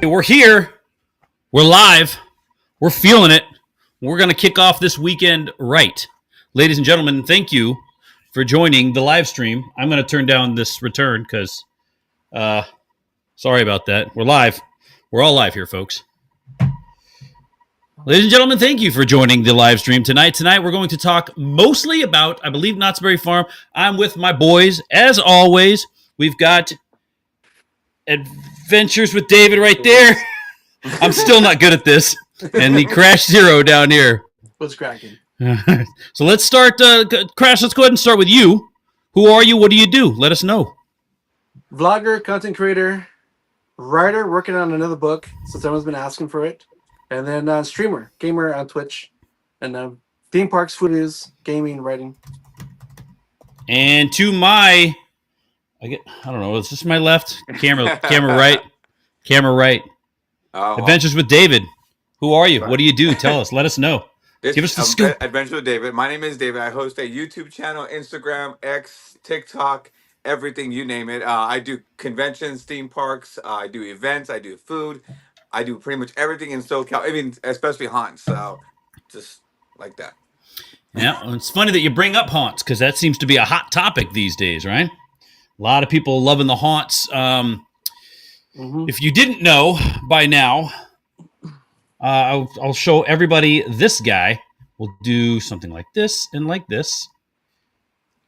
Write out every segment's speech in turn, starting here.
We're here. We're live. We're feeling it. We're going to kick off this weekend right. Ladies and gentlemen, thank you for joining the live stream. I'm going to turn down this return because, sorry about that. We're live. We're all live here, folks. Ladies and gentlemen, thank you for joining the live stream tonight. Tonight, we're going to talk mostly about, I believe, Knott's Berry Farm. I'm with my boys. As always, we've got Adventures with David right there. I'm still not good at this. And the Crash Zero down here. What's cracking? So let's start. Crash, let's go ahead and start with you. Who are you? What do you do? Let us know. Vlogger, content creator, writer, working on another book since everyone's been asking for it. And then streamer, gamer on Twitch. And theme parks, foodies, gaming, writing. And to my, I don't know, is this my left? Camera right. Camera right. Adventures with David. Who are you? What do you do? Tell us. Let us know. Give us the scoop. Adventures with David. My name is David. I host a YouTube channel, Instagram, X, TikTok, everything, you name it. I do conventions, theme parks. I do events. I do food. I do pretty much everything in SoCal. I mean, especially haunts. So just like that. Yeah, well, it's funny that you bring up haunts because that seems to be a hot topic these days, right? A lot of people loving the haunts. If you didn't know by now, I'll show everybody this guy. We'll do something like this and like this.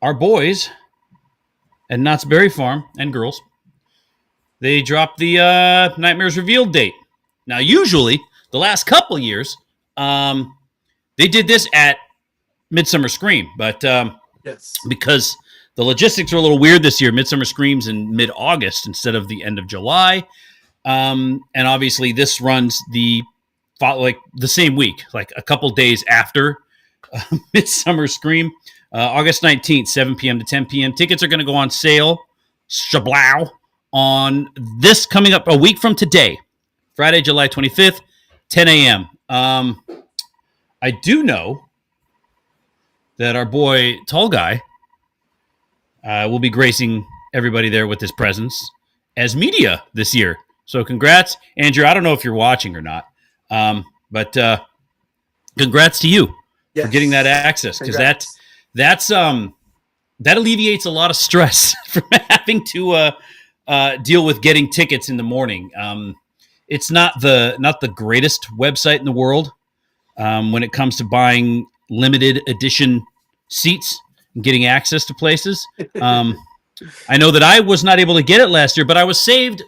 Our boys at Knott's Berry Farm and girls, they dropped the Nightmares Revealed date. Now, usually, the last couple years, they did this at Midsummer Scream, but Yes. because the logistics are a little weird this year, Midsummer Scream's in mid-August instead of the end of July, and obviously this runs the same week, like a couple days after Midsummer Scream, August 19th, 7 p.m. to 10 p.m. Tickets are going to go on sale, shablow, on this coming up a week from today, Friday, July 25th, 10 a.m. I do know that our boy Tall Guy will be gracing everybody there with his presence as media this year. So congrats, Andrew. I don't know if you're watching or not, but congrats to you for getting that access, because that alleviates a lot of stress from having to deal with getting tickets in the morning. It's not the greatest website in the world when it comes to buying limited edition seats and getting access to places. I know that I was not able to get it last year, but I was saved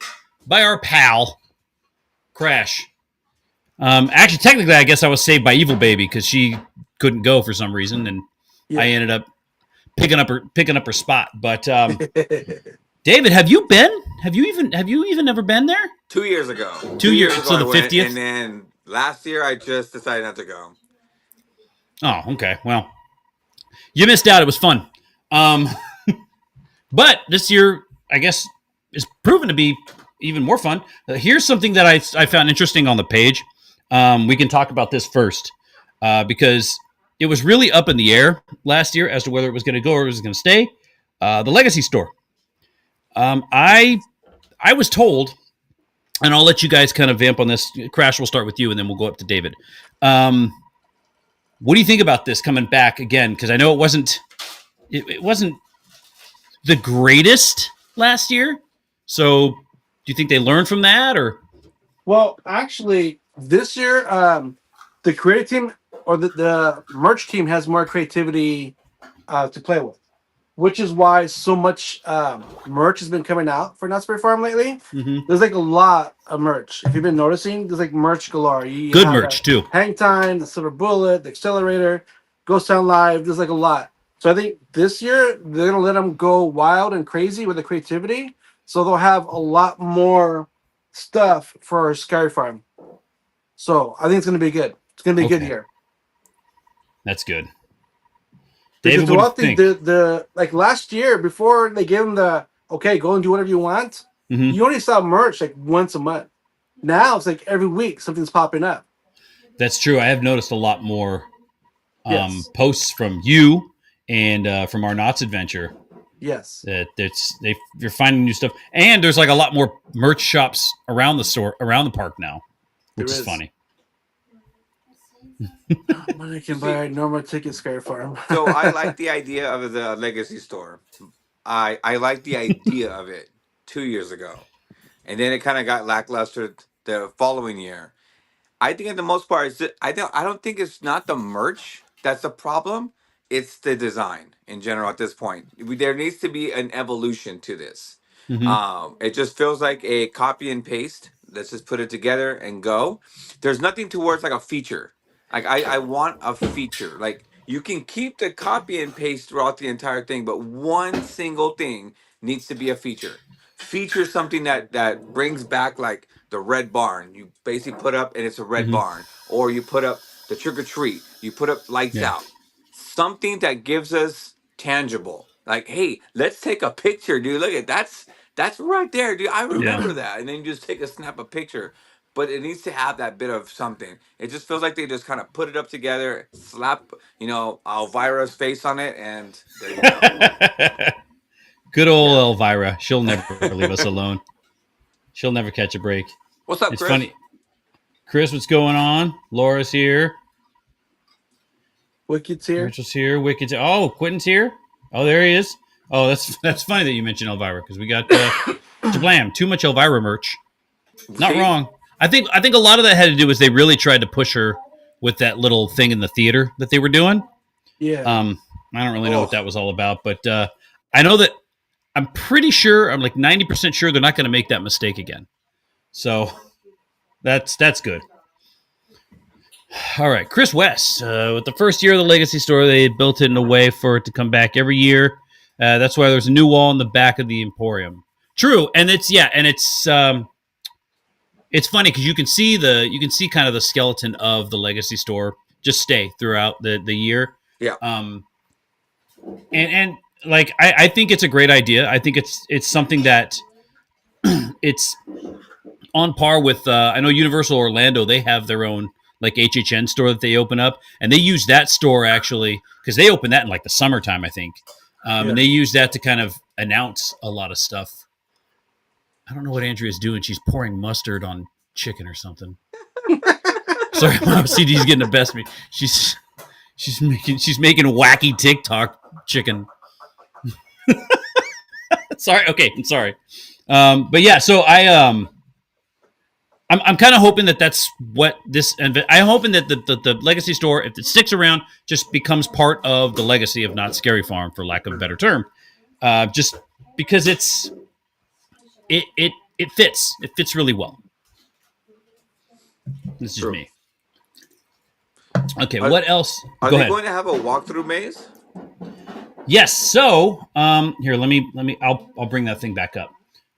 by our pal Crash. Actually, technically, I guess I was saved by Evil Baby because she couldn't go for some reason, and I ended up picking up her spot. But David, have you been? Have you even ever been there? 2 years ago. 2 years. So the 50th, and then last year I just decided not to go. Oh, okay. Well, you missed out. It was fun. But this year, I guess, is proven to be even more fun. Here's something that I found interesting on the page. We can talk about this first because it was really up in the air last year as to whether it was going to go or it was going to stay. The Legacy Store. I was told, and I'll let you guys kind of vamp on this. Crash, we'll start with you, and then we'll go up to David. What do you think about this coming back again? Because I know it wasn't the greatest last year. So do you think they learned from that, or? Well, actually, this year, the creative team or the merch team has more creativity to play with, which is why so much merch has been coming out for Knott's Berry Farm lately. Mm-hmm. There's like a lot of merch. If you've been noticing, there's like merch galore. Good merch too. Hang Time, the Silver Bullet, the Accelerator, Ghost Town Live. There's like a lot. So I think this year they're gonna let them go wild and crazy with the creativity. So they'll have a lot more stuff for Scary Farm. So I think it's gonna be good. It's gonna be a good year. That's good. David, throughout the like last year, before they gave them the okay, go and do whatever you want, you only saw merch like once a month. Now it's like every week something's popping up. That's true. I have noticed a lot more posts from you and from our Knott's Adventure Yes, That you're finding new stuff, and there's like a lot more merch shops around the park now, there which is is. funny. Money can See, buy normal ticket Sky Farm. so I like the idea of the Legacy store. I like the idea of it 2 years ago, and then it kind of got lackluster the following year. I think, at the most part, I don't think it's not the merch that's the problem. It's the design in general. At this point, there needs to be an evolution to this. Hmm. It just feels like a copy and paste. Let's just put it together and go. There's nothing towards like a feature. Like I want a feature. Like you can keep the copy and paste throughout the entire thing, but one single thing needs to be a feature. Feature something that brings back like the red barn. You basically put up and it's a red Hmm. barn, or you put up the trick or treat. You put up lights Yeah. out. Something that gives us tangible. Like, hey, let's take a picture, dude. Look at that's right there, dude. I Yeah. remember that. And then you just take a snap a picture. But it needs to have that bit of something. It just feels like they just kind of put it up together, slap, Elvira's face on it, and there you go. Good old Yeah. Elvira. She'll never leave us alone. She'll never catch a break. What's up, It's Chris? funny. Chris, what's going on? Laura's here. Wicked's here. Rachel's here. Wicked's here. Oh, Quentin's here. Oh, there he is. Oh, that's funny that you mentioned Elvira because we got Jablam. Too much Elvira merch. Not See? wrong. I think a lot of that had to do with they really tried to push her with that little thing in the theater that they were doing. Yeah. I don't really know Oh. what that was all about, but I know that I'm pretty sure, I'm like 90% sure they're not going to make that mistake again. So that's good. All right, Chris West. With the first year of the Legacy store, they built it in a way for it to come back every year. That's why there's a new wall in the back of the Emporium. True, and it's funny because you can see kind of the skeleton of the Legacy store just stay throughout the year. Yeah. And like I think it's a great idea. I think it's something that it's on par with. I know Universal Orlando. They have their own like HHN store that they open up, and they use that store actually because they open that in like the summertime, I think, and they use that to kind of announce a lot of stuff. I don't know what Andrea's doing. She's pouring mustard on chicken or something. Sorry, Mom. CD's getting the best of me. She's making wacky TikTok chicken. Sorry. Okay, I'm sorry. But yeah, so I'm kind of hoping that that's what this. I'm hoping that the Legacy store, if it sticks around, just becomes part of the legacy of Not Scary Farm, for lack of a better term. Just because it fits. It fits really well. This is True. me. Okay, Are- what else? Are Go they ahead. going to have a walkthrough maze? Yes. So, here, let me. I'll bring that thing back up.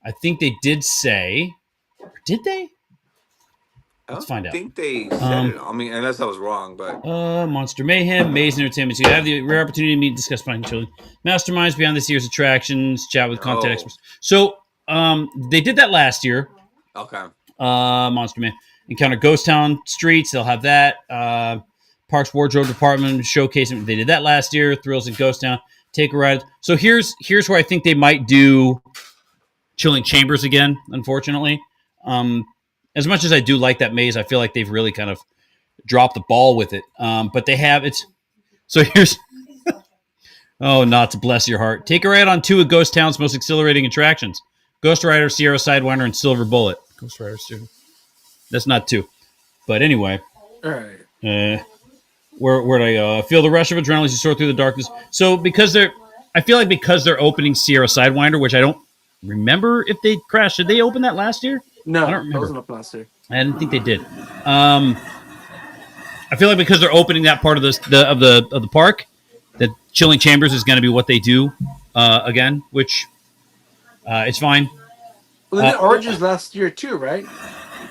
I think they did say, or did they? Let's find I out. think they said it. I mean, unless I was wrong, but Monster Mayhem, Maze Entertainment. So you have the rare opportunity to meet and discuss finding children. Masterminds beyond this year's attractions, chat with content Oh. experts. So, they did that last year. okay. Monster Man. Encounter Ghost Town streets. They'll have that. Parks Wardrobe Department showcasing. They did that last year. Thrills in Ghost Town. Take a ride. So here's where I think they might do Chilling Chambers again. Unfortunately, as much as I do like that maze, I feel like they've really kind of dropped the ball with it. But they have it's. So here's. Oh, not to bless your heart. Take a ride on two of Ghost Town's most exhilarating attractions: Ghost Rider, Sierra Sidewinder, and Silver Bullet. Ghost Rider, Silver. That's not two, but anyway. All right. Where'd I go? Feel the rush of adrenaline as you soar through the darkness. So because they're opening Sierra Sidewinder, which I don't remember if they crashed. Did they open that last year? No, I don't that remember. wasn't up last year. I didn't think they did. I feel like because they're opening that part of the park, that Chilling Chambers is going to be what they do again, which it's fine. Well, they did Origins last year too, right?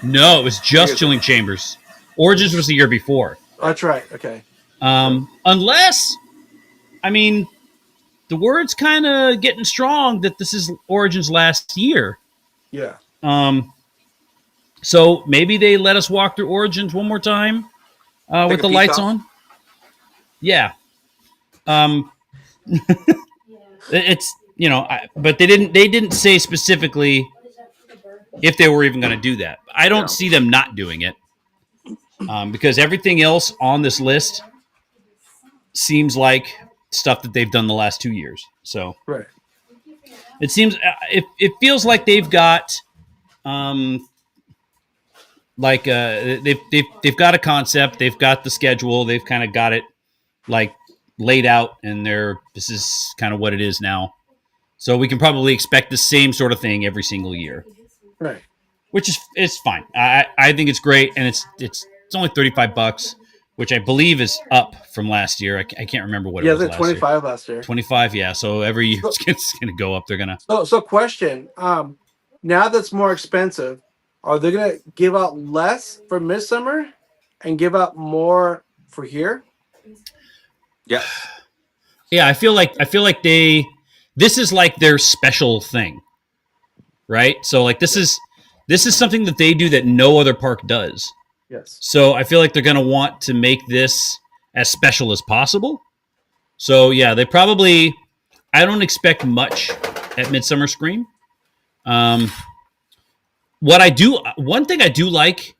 No, it was just Chilling Chambers. Origins was the year before. Oh, that's right. Okay. Unless, I mean, the word's kind of getting strong that this is Origins last year. Yeah. So maybe they let us walk through Origins one more time with the lights on. Yeah. It's but they didn't say specifically if they were even going to do that. I don't see them not doing it, because everything else on this list seems like stuff that they've done the last 2 years. So Right. it seems it feels like they've got they've got a concept, they've got the schedule, they've kind of got it like laid out, and this is kind of what it is now. So we can probably expect the same sort of thing every single year, Right. which is it's fine. I think it's great, and it's only $35, which I believe is up from last year. I can't remember what it was. Yeah, last 25 year. last year. 25, yeah. So every year it's going to go up. They're going to. So question. Now that's more expensive, are they gonna give out less for Midsummer and give out more for here? Yeah. Yeah, I feel like this is like their special thing, right? So like this is something that they do that no other park does. Yes. So I feel like they're going to want to make this as special as possible. So yeah, they probably. I don't expect much at Midsummer Scream. One thing I did like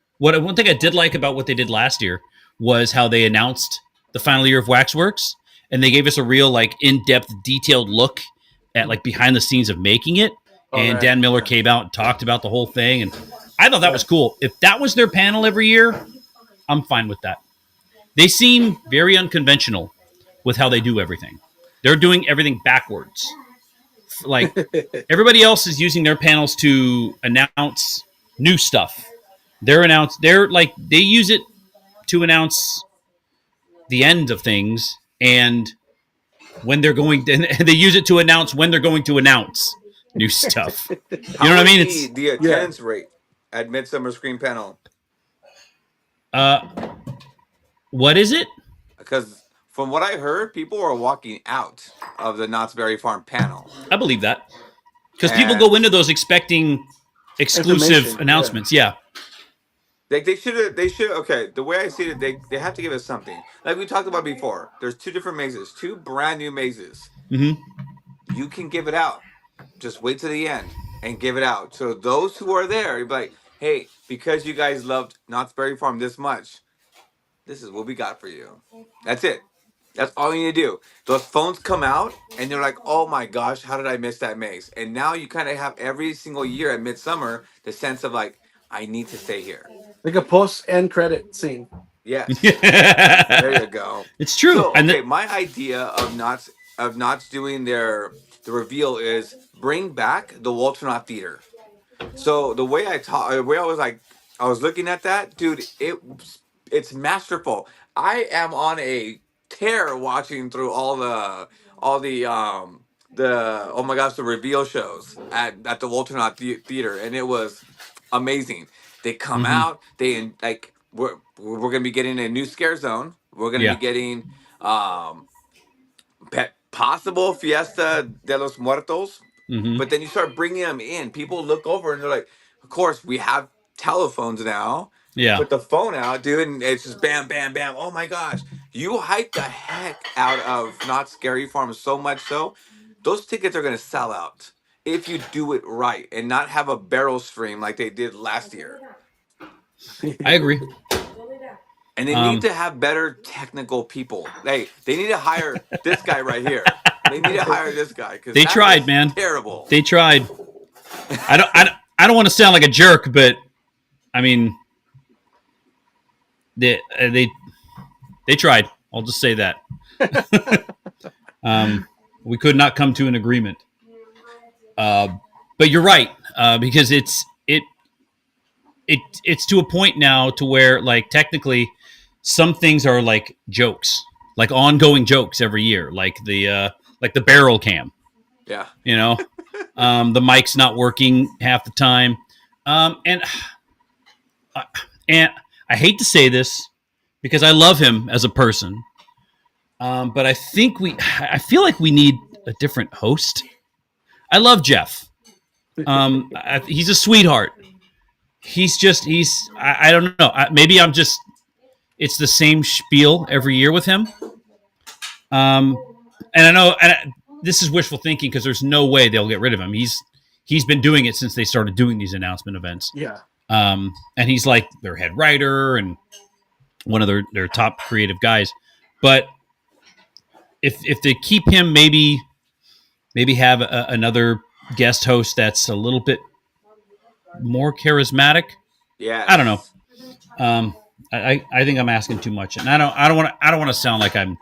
about what they did last year was how they announced the final year of Waxworks, and they gave us a real like in-depth, detailed look at like behind the scenes of making it. And right. Dan Miller came out and talked about the whole thing, and I thought that was cool. If that was their panel every year, I'm fine with that. They seem very unconventional with how they do everything. They're doing everything backwards. Like everybody else is using their panels to announce new stuff. They use it to announce the end of things, and when they're going to, and they use it to announce when they're going to announce new stuff. You know what I mean? It's the attendance rate at Midsummer Screen panel. What is it? Because from what I heard, people are walking out of the Knott's Berry Farm panel. I believe that, because people go into those expecting exclusive announcements. Yeah. They should. Okay, the way I see it, they have to give us something. Like we talked about before, there's 2 different mazes, 2 brand new mazes. Mm-hmm. You can give it out. Just wait to the end and give it out. So those who are there, you're like, hey, because you guys loved Knott's Berry Farm this much, this is what we got for you. That's it. That's all you need to do. Those phones come out, and they're like, oh my gosh, how did I miss that maze? And now you kind of have every single year at Midsummer the sense of like, I need to stay here. Like a post-end credit scene. Yes. There you go. It's true. So, okay, my idea of Knott's doing the reveal is bring back the Walter Knott Theater. So the way I was looking at that, dude, it's masterful. I am on a tear watching through all the oh my gosh, the reveal shows at the Walter Knott Theater, and it was amazing. They come out, we're gonna be getting a new scare zone. We're gonna be getting possible Fiesta de los Muertos. Mm-hmm. But then you start bringing them in. People look over and they're like, of course, we have telephones now. Yeah. Put the phone out, dude, and it's just bam, bam, bam. Oh my gosh. You hype the heck out of Knott's Scary Farm so much so, those tickets are going to sell out if you do it right and not have a barrel stream like they did last year. I agree. And they need to have better technical people. They need to hire this guy right here. They need to hire this guy because they tried, man. Terrible. They tried. I don't want to sound like a jerk, but I mean, they tried. I'll just say that. We could not come to an agreement. But you're right, because it's to a point now to where like technically some things are like jokes, like ongoing jokes every year, like the barrel cam. Yeah. You know, the mic's not working half the time. And I hate to say this because I love him as a person. But I feel like we need a different host. I love Jeff. He's a sweetheart. I don't know. Maybe it's the same spiel every year with him. And I know, this is wishful thinking because there's no way they'll get rid of him. He's been doing it since they started doing these announcement events. Yeah. And he's like their head writer and one of their top creative guys. But if they keep him, maybe have another guest host that's a little bit more charismatic. Yeah. I don't know. I think I'm asking too much, and I don't want to sound like I'm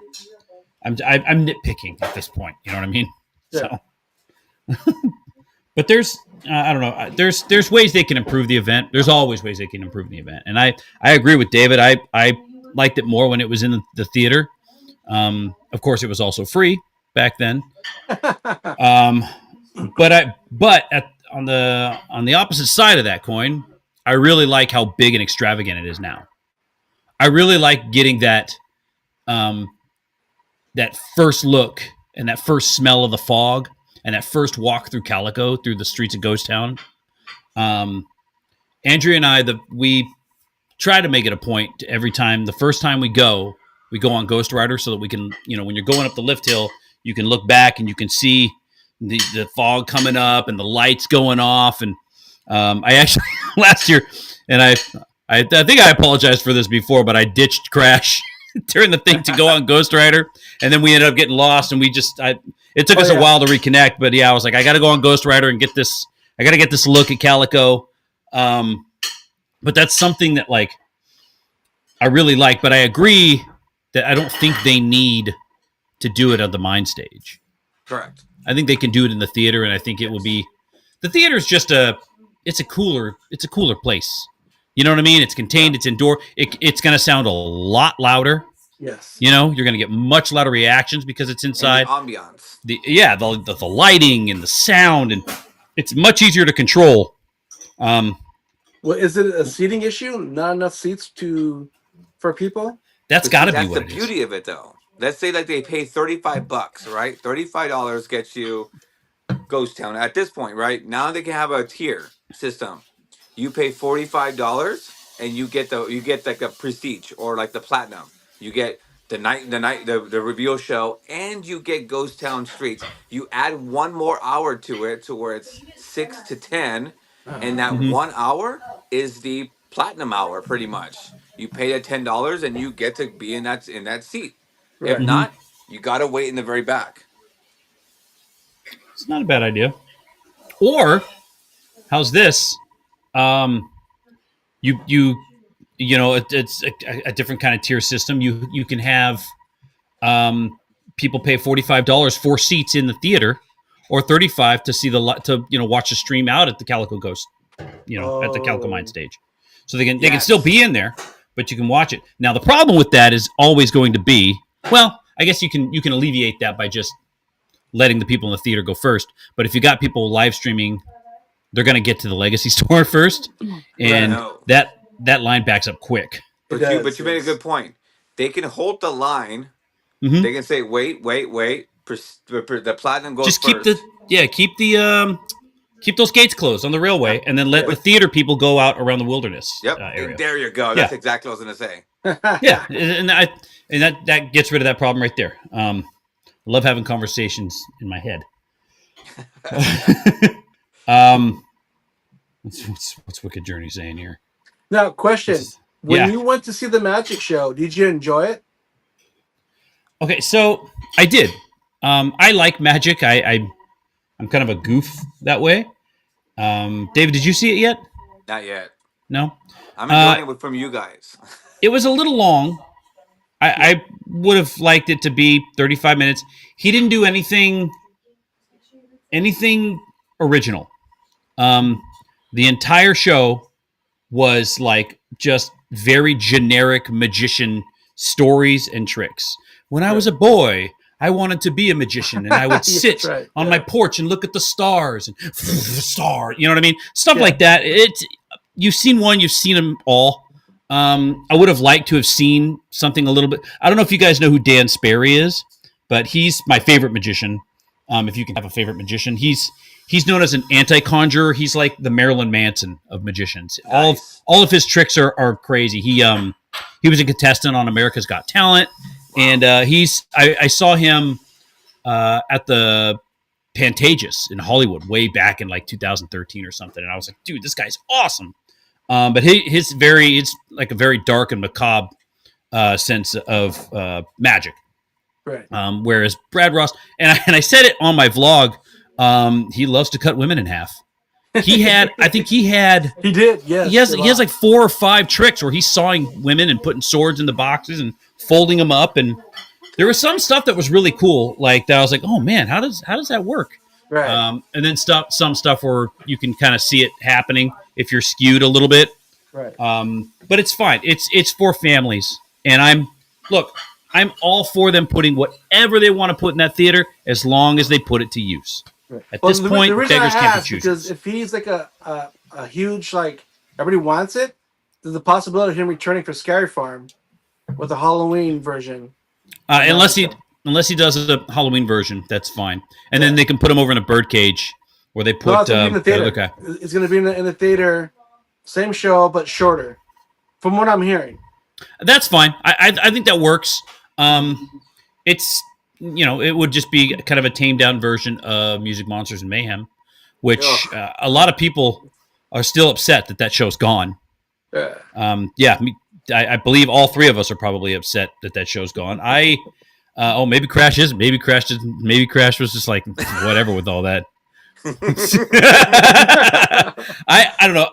nitpicking at this point. You know what I mean? Yeah. So, but there's I don't know. There's ways they can improve the event. There's always ways they can improve the event, and I agree with David. I liked it more when it was in the theater. Of course, it was also free back then. But on the opposite side of that coin, I really like how big and extravagant it is now. I really like getting that that first look and that first smell of the fog and that first walk through Calico through the streets of Ghost Town. Andrea and I, we try to make it a point to every time. The first time we go on Ghost Rider so that we can, when you're going up the lift hill, you can look back and you can see the fog coming up and the lights going off. And I actually last year, and I think I apologized for this before, but I ditched Crash during the thing to go on Ghost Rider, and then we ended up getting lost, and it took us a while to reconnect. But yeah, I was like, I got to go on Ghost Rider and get this. I got to get this look at Calico. But that's something that I really like. But I agree that I don't think they need to do it at the Mind Stage. Correct. I think they can do it in the theater, and I think it will be. The theater is just it's a cooler place. You know what I mean? It's contained. It's indoor. It's going to sound a lot louder. Yes. You're going to get much louder reactions because it's inside. And the ambiance. The lighting and the sound, and it's much easier to control. Well, is it a seating issue? Not enough seats for people? That's got to be what it is. That's the beauty of it, though. Let's say they pay $35, right? $35 gets you Ghost Town at this point, right? Now they can have a tier system. You pay $45 and you get like a prestige or like the platinum. You get the reveal show, and you get Ghost Town Streets. You add one more hour to it to where it's 6 to 10, and that 1 hour is the platinum hour pretty much. You pay the $10 and you get to be in that seat. Right. If not, you gotta wait in the very back. It's not a bad idea. Or how's this? It's a different kind of tier system. You can have people pay $45 for seats in the theater, or $35 to see watch the stream out at the Calico Ghost, at the Calico Mind Stage. So they can still be in there, but you can watch it. Now the problem with that is always going to be, well, I guess you can alleviate that by just letting the people in the theater go first. But if you got people live streaming, they're going to get to the Legacy store first, and that line backs up quick. But you made a good point. They can hold the line. Mm-hmm. They can say, wait. The platinum goes just first. keep those gates closed on the railway, and then let the theater people go out around the wilderness area. There you go. That's exactly what I was going to say. Yeah, and that gets rid of that problem right there. I love having conversations in my head. What's Wicked Journey saying here? Now, question. When you went to see the magic show, did you enjoy it? Okay, so I did. I like magic. I'm kind of a goof that way. David, did you see it yet? Not yet. No? I'm enjoying it from you guys. It was a little long. I would have liked it to be 35 minutes. He didn't do anything original. The entire show was just very generic magician stories and tricks. When I was a boy, I wanted to be a magician, and I would sit on my porch and look at the stars and the star. You know what I mean? Stuff like that. You've seen one, you've seen them all. I would have liked to have seen something a little bit. I don't know if you guys know who Dan Sperry is, but he's my favorite magician. If you can have a favorite magician, he's known as an anti-conjurer. He's like the Marilyn Manson of magicians. Nice. All of his tricks are crazy. He was a contestant on America's Got Talent, and I saw him at the Pantages in Hollywood way back in like 2013 or something, and I was like, dude, this guy's awesome. But it's like a very dark and macabre sense of magic. Right. Whereas Brad Ross, and I said it on my vlog, he loves to cut women in half. He did, yes. He has like 4 or 5 tricks where he's sawing women and putting swords in the boxes and folding them up. And there was some stuff that was really cool, like that. I was like, oh man, how does that work? Right. And then some stuff where you can kind of see it happening if you're skewed a little bit. Right. But it's fine. It's for families, and I'm all for them putting whatever they want to put in that theater as long as they put it to use. Right. At this point, the reason beggars can't be choosers. because if he's like a huge, like, everybody wants it, there's a possibility of him returning for Scary Farm with a Halloween version. Unless he does a Halloween version, that's fine. And then they can put him over in a birdcage where they put it's gonna be in the theater. the other guy. It's going to be in the theater, same show but shorter, from what I'm hearing. That's fine. I think that works. It's it would just be kind of a tamed down version of Music Monsters and Mayhem, which a lot of people are still upset that show's gone. I believe all 3 of us are probably upset that show's gone. Maybe Crash isn't. Maybe Crash was just like whatever with all that. I don't know.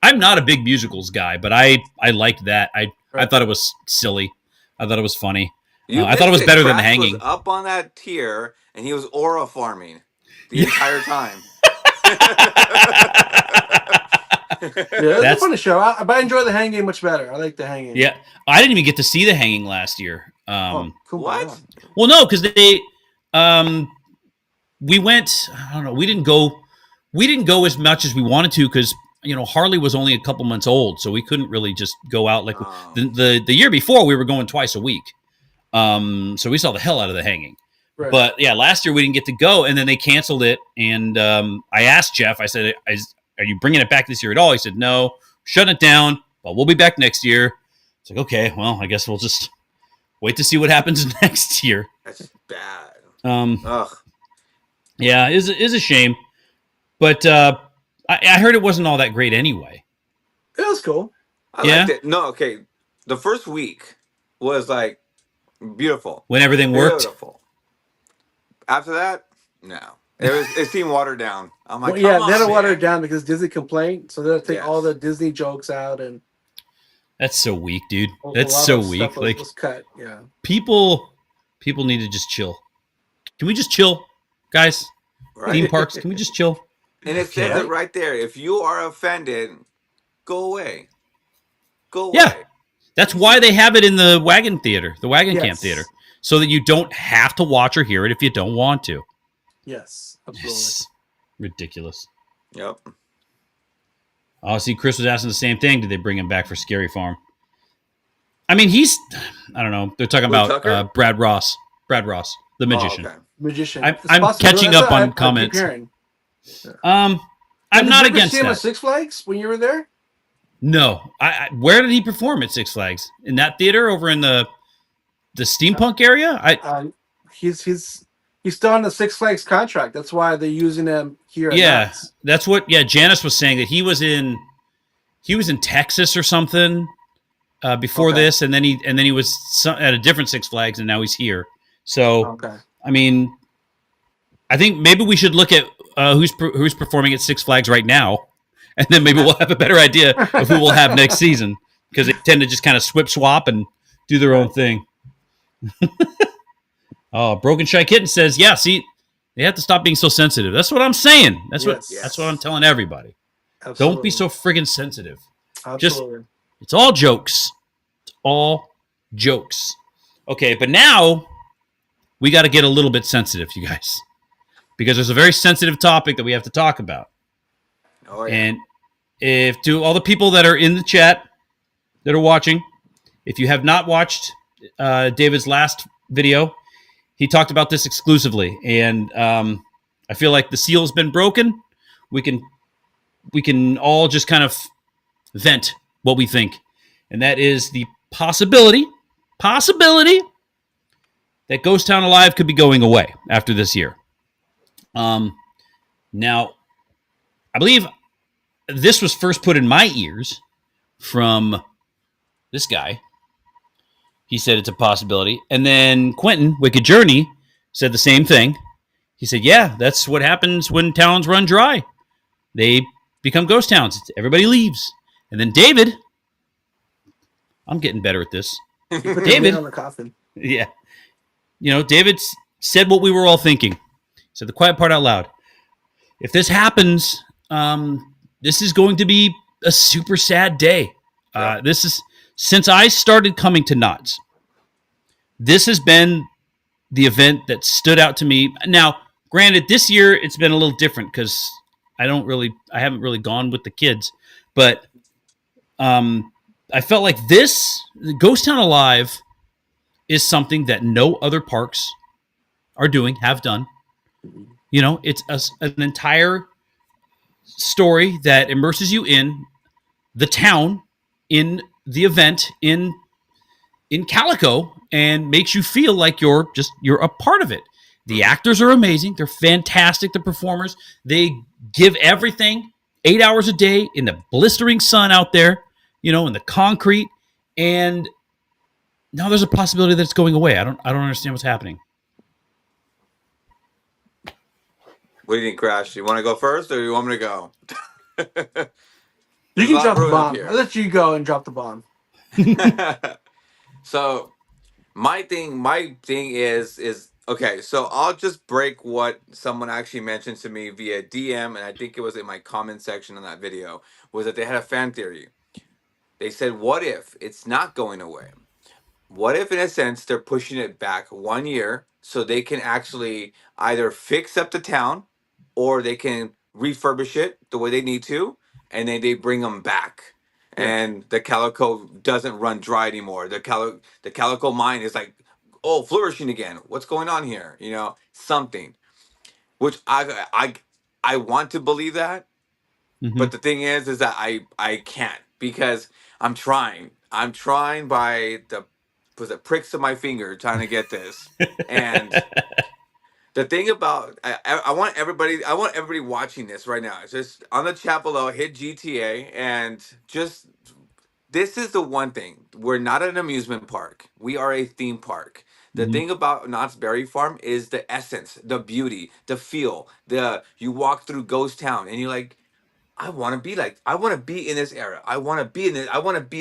I'm not a big musicals guy, but I liked that. I thought it was silly. I thought it was funny. I thought it was better than The Hanging. Was up on that tier, and he was aura farming the entire time. That's a funny show. But I enjoy The Hanging much better. I like The Hanging. Yeah, I didn't even get to see The Hanging last year. Cool. What? Well, no, because we went. I don't know. We didn't go as much as we wanted to because Harley was only a couple months old, so we couldn't really just go out like the year before. We were going twice a week, so we saw the hell out of The Hanging. Right. But yeah, last year we didn't get to go, and then they canceled it. And I asked Jeff. I said, "Are you bringing it back this year at all?" He said, "No, shutting it down, but we'll be back next year." It's like, okay, well, I guess we'll just wait to see what happens next year. That's bad. Ugh. Yeah, it is a shame, but I heard it wasn't all that great anyway. It was cool. I liked it. No, okay. The first week was like beautiful when everything worked. Beautiful. After that, no. It seemed watered down. I'm like, they had to water it down because Disney complained, so they'll take all the Disney jokes out, and that's so weak, dude. That's so weak. Was cut. Yeah. People need to just chill. Can we just chill, guys? Right. Theme parks, can we just chill? And it says it right there. If you are offended, go away. Go away. Yeah. That's why they have it in the Wagon Theater, the Wagon Camp Theater, so that you don't have to watch or hear it if you don't want to. Yes, absolutely. Yes. Ridiculous. Yep. Oh, see, Chris was asking the same thing. Did they bring him back for Scary Farm? I mean, I don't know. They're talking about Brad Ross, the magician. Oh, okay. Magician. I'm catching up on comments. I'm not against that. Did you see him that. at Six Flags when you were there? No. Where did he perform at Six Flags? In that theater over in the steampunk area? He's still on the Six Flags contract. That's why they're using him here. Yeah, that's what. Yeah, Janice was saying that he was in Texas or something before this, and then he was at a different Six Flags, and now he's here. So, I mean, I think maybe we should look at who's performing at Six Flags right now, and then maybe we'll have a better idea of who we'll have next season, because they tend to just kind of swap and do their own thing. Oh, Broken Shy Kitten says, "Yeah, see, they have to stop being so sensitive." That's what I'm saying. That's what I'm telling everybody. Absolutely. Don't be so friggin' sensitive. Absolutely. It's all jokes. It's all jokes. Okay, but now we got to get a little bit sensitive, you guys, because there's a very sensitive topic that we have to talk about. Oh, yeah. And if to all the people that are in the chat that are watching, if you have not watched David's last video, he talked about this exclusively, and I feel like the seal has been broken. We can all just kind of vent what we think, and that is the possibility that that Ghost Town Alive could be going away after this year. Now, I believe this was first put in my ears from this guy. He said it's a possibility. And then Quentin, Wicked Journey, said the same thing. He said, yeah, that's what happens when towns run dry. They become ghost towns. Everybody leaves. And then David, I'm getting better at this. Put the David. nail in the coffin. Yeah. David said what we were all thinking. Said the quiet part out loud. If this happens, this is going to be a super sad day. This is, since I started coming to Knott's, this has been the event that stood out to me. Now, granted, this year it's been a little different because I haven't really gone with the kids, but I felt like Ghost Town Alive is something that no other parks are doing, have done. It's an entire story that immerses you in the town, in the event, in Calico, and makes you feel like you're a part of it. The actors are amazing. They're fantastic. The performers, they give everything 8 hours a day in the blistering sun out there, in the concrete. And now there's a possibility that it's going away. I don't understand what's happening. What do you think, Crash? You want to go first, or you want me to go? You can drop the bomb. Here. I'll let you go and drop the bomb. So my thing is okay. So I'll just break what someone actually mentioned to me via DM, and I think it was in my comment section on that video, was that they had a fan theory. They said, what if it's not going away? What if, in a sense, they're pushing it back 1 year so they can actually either fix up the town or they can refurbish it the way they need to, and then they bring them back. Yeah. And the Calico doesn't run dry anymore. The Calico mine is like, oh, flourishing again. What's going on here? Something. Which I want to believe that, but the thing is that I can't, because I'm trying. I'm trying by the pricks of my finger trying to get this. And the thing about I want everybody watching this right now. It's just on the chat below, hit GTA, and just, this is the one thing. We're not an amusement park. We are a theme park. The thing about Knott's Berry Farm is the essence, the beauty, the feel. You walk through Ghost Town and you're like, I want to be in this era. I want to be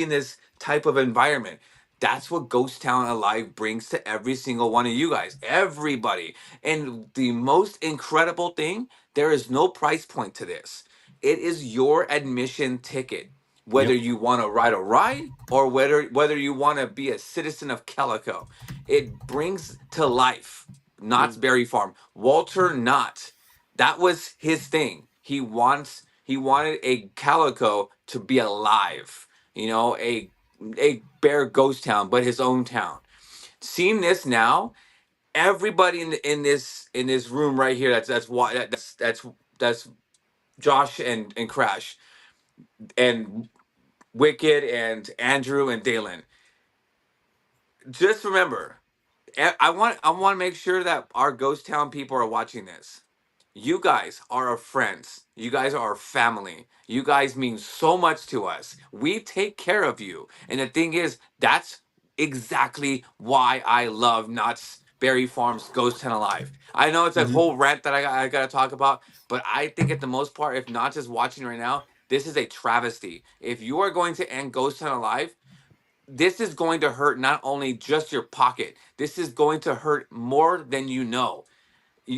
in this type of environment. That's what Ghost Town Alive brings to every single one of you guys. Everybody. And the most incredible thing, there is no price point to this. It is your admission ticket. Whether you want to ride a ride or whether you want to be a citizen of Calico. It brings to life Knott's Berry Farm. Walter Knott, that was his thing. He wanted a Calico to be alive, a bear ghost town, but his own town. Seeing this now, everybody in this room right here, that's Josh and Crash and Wicked and Andrew and Dalen. Just remember, I want to make sure that our ghost town people are watching this. You guys are our friends. You guys are our family. You guys mean so much to us. We take care of you. And the thing is, that's exactly why I love Knott's Berry Farm's Ghost Town Alive. I know it's a whole rant that I got to talk about, but I think at the most part, if Knott's is watching right now, this is a travesty. If you are going to end Ghost Town Alive, this is going to hurt not only just your pocket, this is going to hurt more than you know.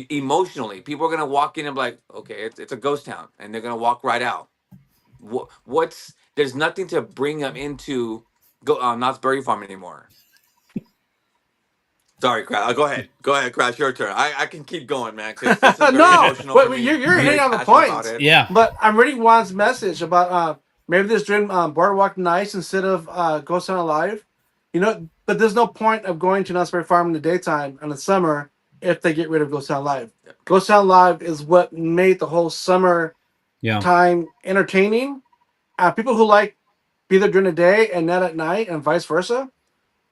Emotionally, people are gonna walk in and be like, okay, it's a ghost town, and they're gonna walk right out. There's nothing to bring them into Knott's Berry Farm anymore. Sorry, Crash. Go ahead, Crash. Your turn. I can keep going, man. 'Cause this is very emotional for but me. you're Very hitting on the passionate about point. it. Yeah. But I'm reading Juan's message about maybe they're doing Boardwalk Nights instead of Ghost Town Alive. But there's no point of going to Knott's Berry Farm in the daytime and the summer if they get rid of Ghost Town Live. Ghost Town Live is what made the whole summer time entertaining. People who like be there during the day and not at night and vice versa.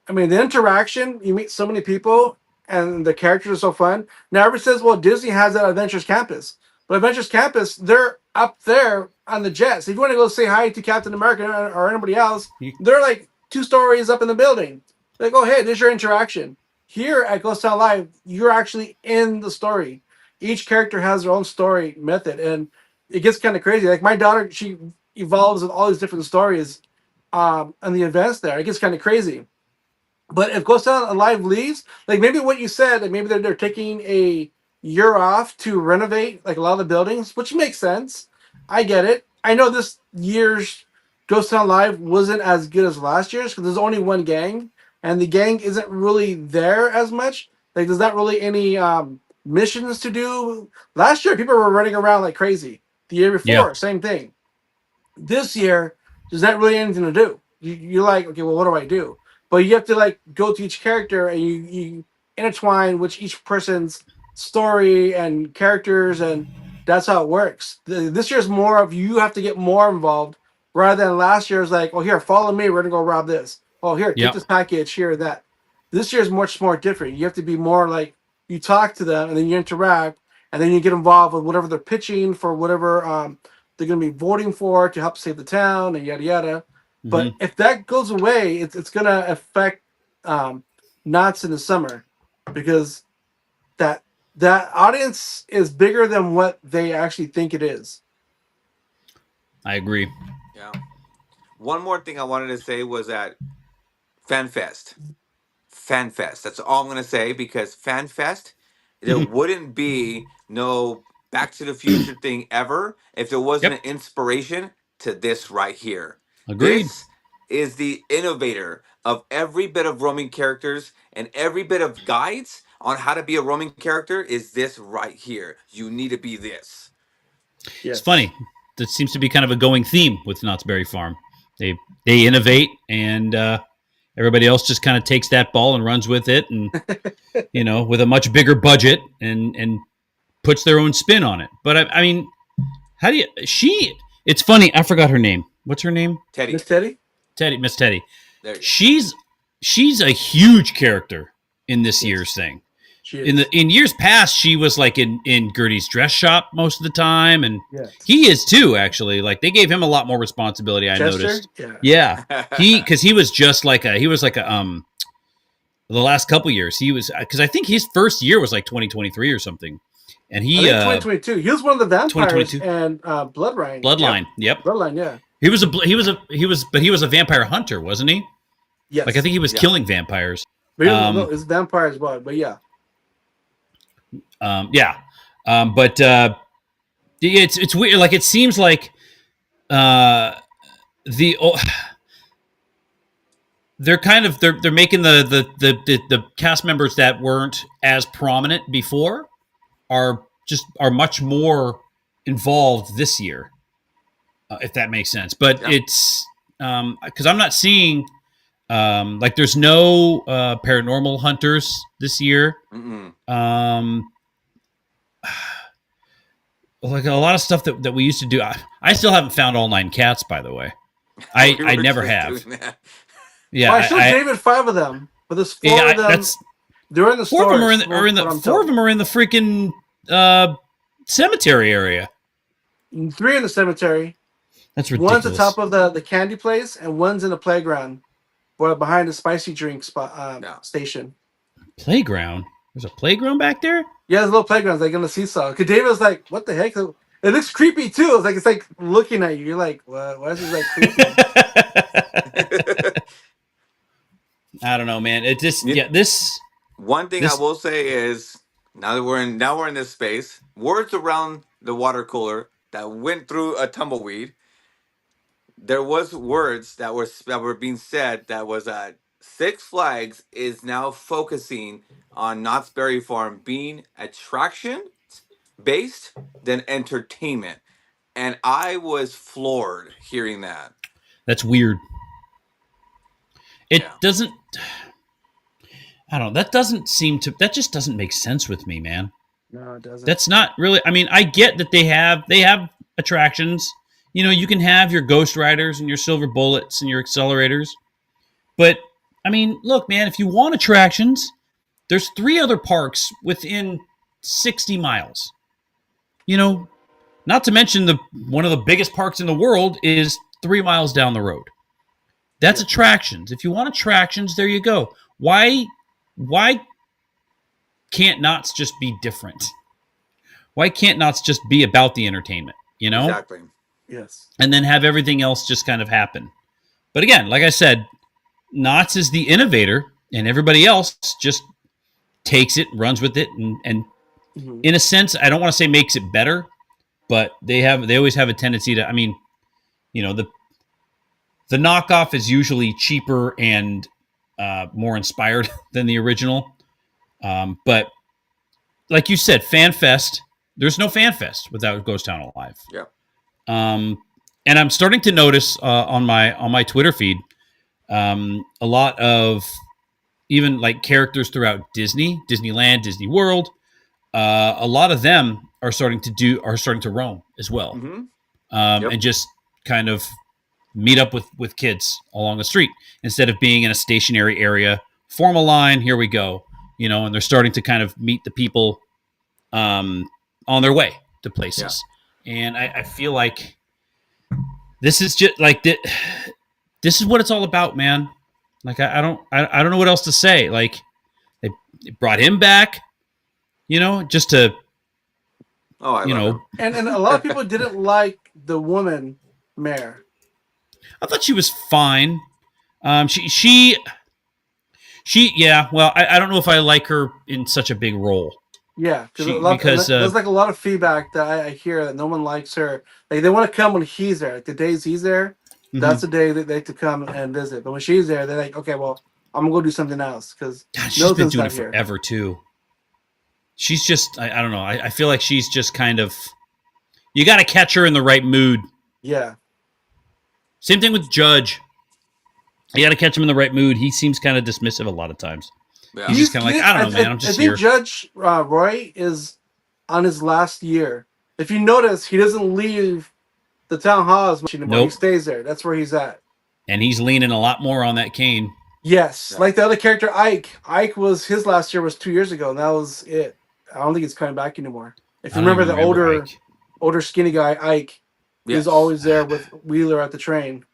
I mean, the interaction, you meet so many people and the characters are so fun. Now everybody says, well, Disney has that Adventures Campus, but Adventures Campus, they're up there on the jets. If you want to go say hi to Captain America or anybody else, they're like 2 stories up in the building. Like, oh hey, there's your interaction. Here at Ghost Town Live, you're actually in the story. Each character has their own story method, and it gets kind of crazy. Like my daughter, she evolves with all these different stories and the events there. It gets kind of crazy. But if Ghost Town Alive leaves, like maybe what you said, like maybe they're taking a year off to renovate like a lot of the buildings, which makes sense. I get it. I know this year's Ghost Town Live wasn't as good as last year's because there's only one gang, and the gang isn't really there as much. Like there's not really any missions to do. Last year, people were running around like crazy. The year before, Yeah. same thing. This year, there's not really anything to do. You're like, okay, well, what do I do? But you have to like go to each character and you intertwine with each person's story and characters, and that's how it works. This year's more of you have to get more involved rather than last year's like, oh here, follow me, we're gonna go rob this. Oh here, take Yep. this package, here that. This year's much more different. You have to be more like you talk to them and then you interact and then you get involved with whatever they're pitching for whatever they're going to be voting for to help save the town and yada yada. But if that goes away, it's going to affect Knott's in the summer because that audience is bigger than what they actually think it is. I agree. Yeah. One more thing I wanted to say was that FanFest. FanFest. That's all I'm gonna say because FanFest, there wouldn't be no Back to the Future thing ever if there wasn't Yep. an inspiration to this right here. Agreed. This is the innovator of every bit of roaming characters and every bit of guides on how to be a roaming character is this right here. You need to be this. Yes. It's funny. That seems to be kind of a going theme with Knott's Berry Farm. They innovate, and everybody else just kind of takes that ball and runs with it, and with a much bigger budget and puts their own spin on it. But I mean, how do you? It's funny. I forgot her name. What's her name? Teddy. Miss Teddy? Miss Teddy. There you go. She's a huge character in this year's thing. She is. In years past, she was like in Gertie's dress shop most of the time, and Yes. he is too. Actually, like they gave him a lot more responsibility. I Chester? noticed. Yeah. Yeah, because he was just like a the last couple years he was because I think his first year was like 2023 or something, and I he think 2022. He was one of the vampires 2022. and Bloodline. Bloodline. Yep. Bloodline, yeah. He was a vampire hunter, wasn't he? Yes. Like I think he was Yeah. killing vampires. But he was, no, it's vampire as well, but yeah. It's weird. Like it seems like they're making the cast members that weren't as prominent before are much more involved this year, if that makes sense. But Yeah. it's because I'm not seeing like there's no paranormal hunters this year. Mm-mm. Like a lot of stuff that we used to do. I still haven't found all 9 cats, by the way. We I were never just have. doing that. Yeah, Well, I showed David 5 of them, but there's 4 of them. that's They're in the 4 of them stores, are in the what I'm 4 of them are in the freaking cemetery area. told. 3 in the cemetery. That's ridiculous. One's at the top of the candy place, and one's in the playground, or behind the spicy drink spot No. station. Playground. There's a playground back there. Yeah, there's a little playground, like in the seesaw. Because David was like, "What the heck?" It looks creepy too. It's like looking at you. You're like, "What? Why is this like creepy?" I don't know, man. It just You- this. One thing This- I will say is now that we're in this space, words around the water cooler that went through a tumbleweed. There was words that were being said that was that Six Flags is now focusing on Knott's Berry Farm being attraction based than entertainment, and I was floored hearing that. That's weird. It Yeah. doesn't. I don't know. That just doesn't make sense with me, man. No, it doesn't. That's not really. I mean, I get that they have attractions. You can have your Ghost Riders and your Silver Bullets and your accelerators, but I mean, look, man, if you want attractions, There's 3 other parks within 60 miles. You know, not to mention one of the biggest parks in the world is 3 miles down the road. That's attractions. If you want attractions, there you go. Why can't Knott's just be different? Why can't Knott's just be about the entertainment, you know? Exactly. Yes. And then have everything else just kind of happen. But again, like I said, Knott's is the innovator, and everybody else just takes it, runs with it, and Mhm. in a sense, I don't want to say makes it better, but they always have a tendency to. I mean, you know, the knockoff is usually cheaper and more inspired than the original. But like you said, Fan Fest. There's no Fan Fest without Ghost Town Alive. Yeah. And I'm starting to notice on my Twitter feed a lot of even like characters throughout Disneyland, Disney World. A lot of them are starting to roam as well, Mm-hmm. and just kind of meet up with kids along the street instead of being in a stationary area. Form a line, here we go, you know. And they're starting to kind of meet the people on their way to places, and I feel like this is just like this is what it's all about, man. Like I don't know what else to say. Like they brought him back, you know, just to Oh, I you love know. it. And a lot of people didn't like the woman mayor. I thought she was fine. She yeah. Well, I don't know if I like her in such a big role. Yeah, Because there's like a lot of feedback that I hear that no one likes her. Like they want to come when he's there. Like the days he's there, that's the day that they like to come and visit. But when she's there, they're like, okay, well, I'm gonna go do something else because God, she's been doing it forever too. She's just I don't know. I feel like she's just kind of you got to catch her in the right mood. Yeah, Same thing with Judge. You got to catch him in the right mood. He seems kind of dismissive a lot of times. Yeah. He's just kind of like, I don't know, man. I'm just I think here. Judge Roy is on his last year. If you notice, he doesn't leave the town hall as much anymore. He Nope. stays there. That's where he's at. And he's leaning a lot more on that cane. Yes, Yeah. like the other character, Ike. Ike was his last year was 2 years ago, and that was it. I don't think he's coming back anymore. If you I don't remember even the Ike. older skinny guy, Ike, Yes. he's always there with Wheeler at the train,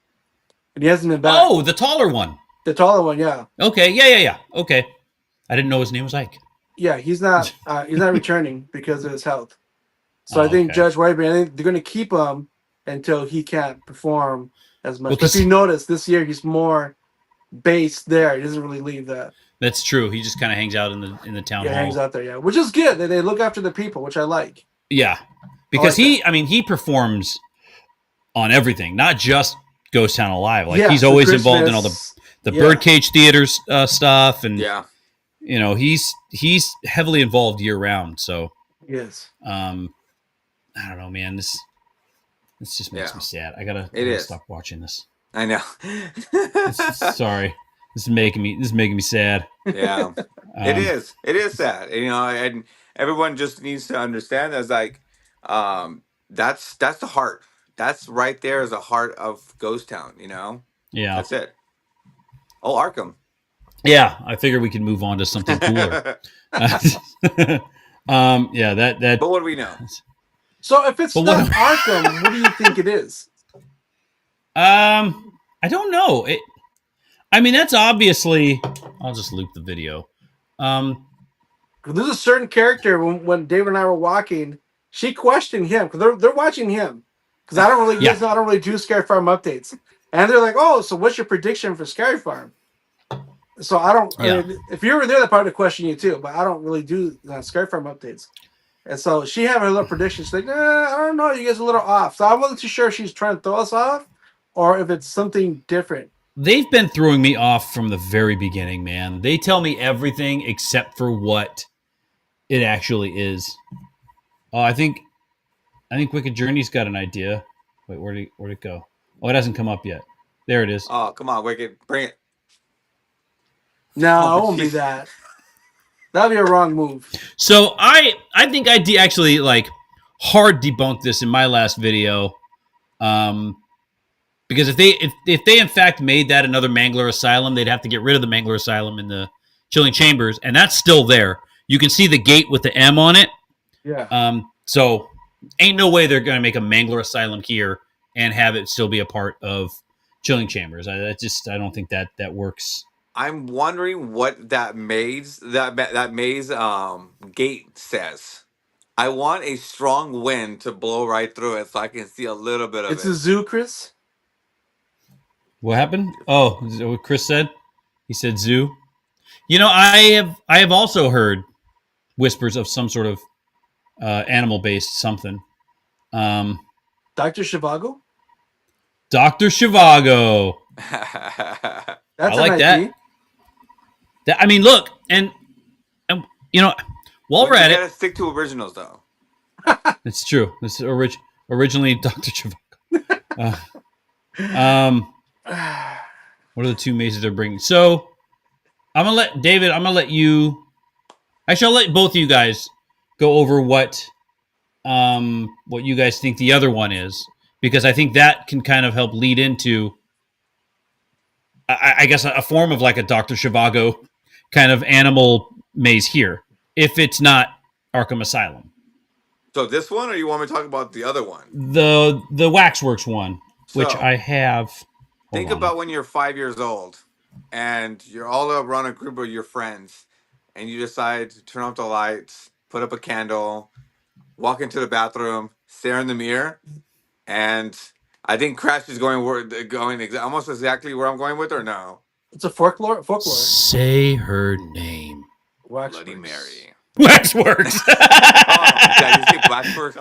and he hasn't been back. Oh, the taller one. The taller one, yeah, Okay, yeah. Okay. I didn't know his name was Ike. yeah, he's not returning because of his health. So Oh, I think okay. Judge Wyburn, I think they're going to keep him until he can't perform as much. Well, Because if you notice, this year he's more based there. He doesn't really leave that. That's true. He just kind of hangs out in the town Yeah, hall. hangs out there, yeah, which is good. They look after the people, which I like. Yeah, because like he performs on everything, not just Ghost Town Alive. Like Yeah, he's for always involved in all Christmas, the yeah. Birdcage Theaters stuff, and Yeah. you know he's heavily involved year round. So Yes. I don't know, man. This just makes Yeah. me sad. I gotta is. stop watching this. I know. Sorry, this is making me sad. Yeah. It Um, is. It is sad. You know, and everyone just needs to understand that's like that's the heart. That's right there is the heart of Ghost Town, you know? Yeah, That's it. Oh, Arkham. yeah. I figured we could move on to something cooler. Yeah, that But what do we know? So if it's But not what- Arkham, what do you think it is? I don't know. I mean, that's obviously. I'll just loop the video. 'Cause there's a certain character when David and I were walking, she questioned him because they're watching him. Because I don't really, Yeah. you guys know, I don't really do Scary Farm updates, and they're like, "Oh, so what's your prediction for Scary Farm?" So I don't. Yeah. I mean, if you were there, that probably question you too. But I don't really do Scary Farm updates. And so she had her little prediction. She's like, I don't know. You guys are a little off. So I wasn't too sure if she's trying to throw us off or if it's something different. They've been throwing me off from the very beginning, man. They tell me everything except for what it actually is. Oh, I think Wicked Journey's got an idea. Wait, where'd it go? Oh, it hasn't come up yet. There it is. Oh, come on, Wicked. Bring it. No, Oh, it won't be geez. that. That'd be a wrong move. So I think I actually like hard debunked this in my last video, because if they in fact made that another Mangler Asylum, they'd have to get rid of the Mangler Asylum in the Chilling Chambers, and that's still there. You can see the gate with the M on it. Yeah. So ain't no way they're going to make a Mangler Asylum here and have it still be a part of Chilling Chambers. I don't think that works. I'm wondering what that maze gate says. I want a strong wind to blow right through it so I can see a little bit of It's it. a zoo, Chris. What happened? Oh, is that what Chris said? He said zoo. You know, I have also heard whispers of some sort of animal based something. Dr. Shivago? Dr. Shivago. That's I like an that. IP. I mean, look, and you know, while we're at you it, gotta stick to originals though. it's true. It's originally Dr. Shivago. What are the two mazes they're bringing? So I'm gonna let David. I'm gonna let you. Actually, I'll let both of you guys go over what you guys think the other one is, because I think that can kind of help lead into, I guess, a form of like a Dr. Shivago kind of animal maze here, if it's not Arkham Asylum. So this one, or you want me to talk about the other one? The Waxworks one, which So, I have. Think about when you're 5 years old and you're all around a group of your friends and you decide to turn off the lights, put up a candle, walk into the bathroom, stare in the mirror, and I think Crash is almost exactly where I'm going with, or no? It's a folklore. Say her name. Bloody Waxworks. Mary. Waxworks. Oh, did I just say Blacksburg?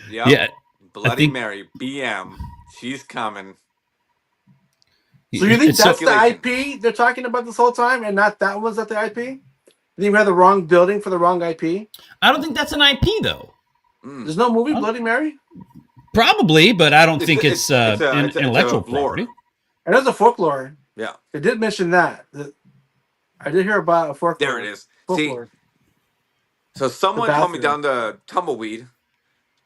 Yep. Yeah. Bloody think- Mary. BM. She's coming. So you think It's that's so- the IP they're talking about this whole time, and not that was at the IP? You think we had the wrong building for the wrong IP? I don't think that's an IP though. There's no movie Bloody Mary, Probably, but I don't think It's it's a intellectual lore. property. and there's a folklore. Yeah. They did mention that. I did hear about a folklore. There it is. See, Folklore. so someone The told me bathroom. down the tumbleweed.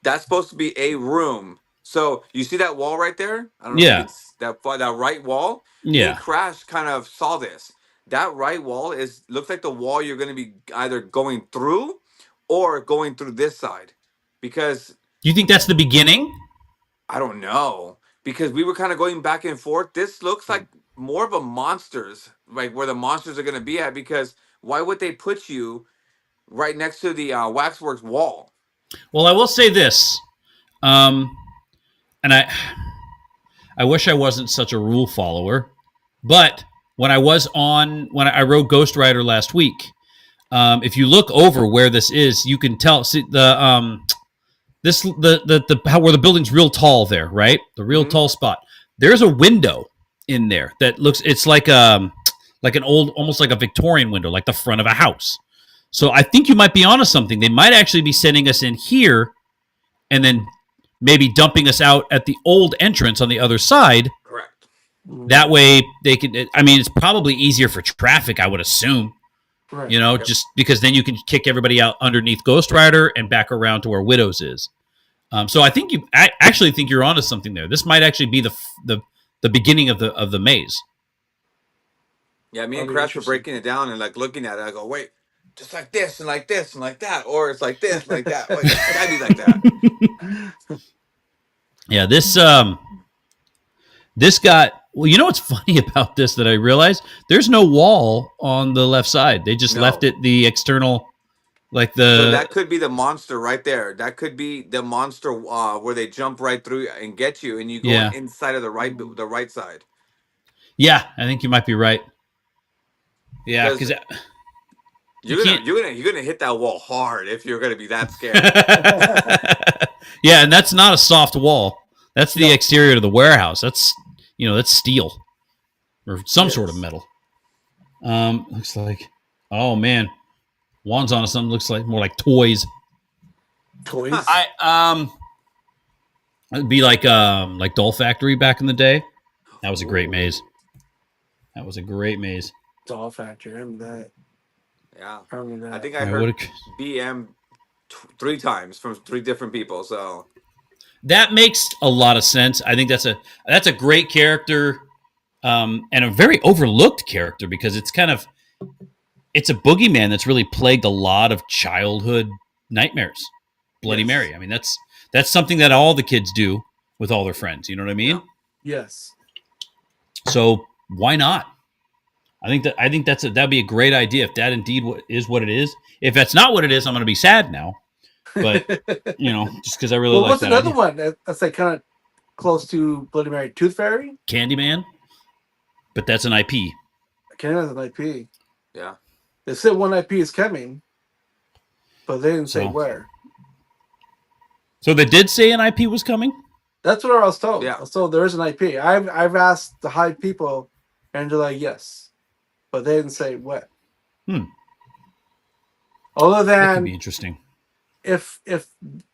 That's supposed to be a room. So you see that wall right there? I don't know Yeah. if it's that right wall. Yeah. Me and Crash kind of saw this. That right wall looks like the wall you're going to be either going through or going through this side, because You think that's the beginning? I don't know, because we were kind of going back and forth. This looks like more of a monsters, like where the monsters are going to be at, because why would they put you right next to the Waxworks wall? Well, I will say this, and I wish I wasn't such a rule follower, but when I wrote Ghost Rider last week, if you look over where this is, you can tell. See the how where the building's real tall there, right? The real tall spot. There's a window in there that looks. It's like an old, almost like a Victorian window, like the front of a house. So I think you might be onto something. They might actually be sending us in here, and then maybe dumping us out at the old entrance on the other side. Correct. That way they can. I mean, it's probably easier for traffic, I would assume. Right. You know, just because then you can kick everybody out underneath Ghost Rider and back around to where Widows is. So I think I actually think you're onto something there. This might actually be the beginning of the maze. Yeah, me and That'd be Crash were interesting. breaking it down and like looking at it. I go, wait, just like this and like this and like that, or it's like this and like that. Wait, it's gotta be like that. Yeah, this got. Well, you know what's funny about this that I realized? There's no wall on the left side. They just No. left it the external, like So the. that could be the monster right there. That could be the monster where they jump right through and get you, and you go Yeah. inside of the right side. Yeah, I think you might be right. Yeah, because. You're can't- gonna hit that wall hard if you're gonna be that scared. Yeah, and that's not a soft wall. That's the exterior of the warehouse. That's that's steel or some sort of metal. Looks like. Oh man, Juan's on something looks like more like toys. Toys. It'd be like Doll Factory back in the day. That was a great maze. That was a great maze. Doll Factory. I remember that. Yeah, I remember that. I think I Yeah, heard what BM 3 times from 3 different people. So That makes a lot of sense. I think that's a great character and a very overlooked character because it's a boogeyman that's really plagued a lot of childhood nightmares. Bloody Yes. Mary. I mean, that's something that all the kids do with all their friends. You know what I mean? Yeah. Yes. So why not? I think that'd be a great idea if that indeed is what it is. If that's not what it is, I'm going to be sad now. But just because I really like what's that another idea. one that's like kind of close to Bloody Mary? Tooth Fairy. Candyman, but that's an IP. Canada's an IP. Yeah. They said one IP is coming, but they didn't say So- where. So they did say an IP was coming. That's what I was told. Yeah. I was told there is an IP. I've asked the high people, and they're like yes, but they didn't say what. Other That could than be interesting. if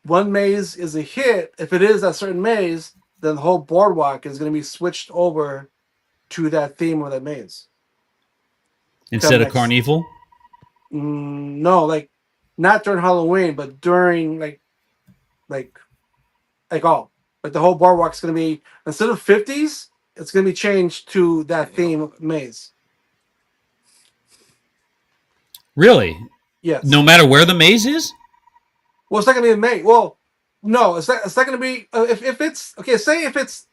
one maze is a hit, if it is that certain maze, then the whole boardwalk is going to be switched over to that theme of that maze. Instead of next. Carnival. No, like not during Halloween, but during like all like the whole boardwalk's going to be instead of 50s, it's going to be changed to that theme maze. Really? Yes. No matter where the maze is? Well, it's not going to be a maze. Well, no, it's not going to be if it's okay. Say if it's,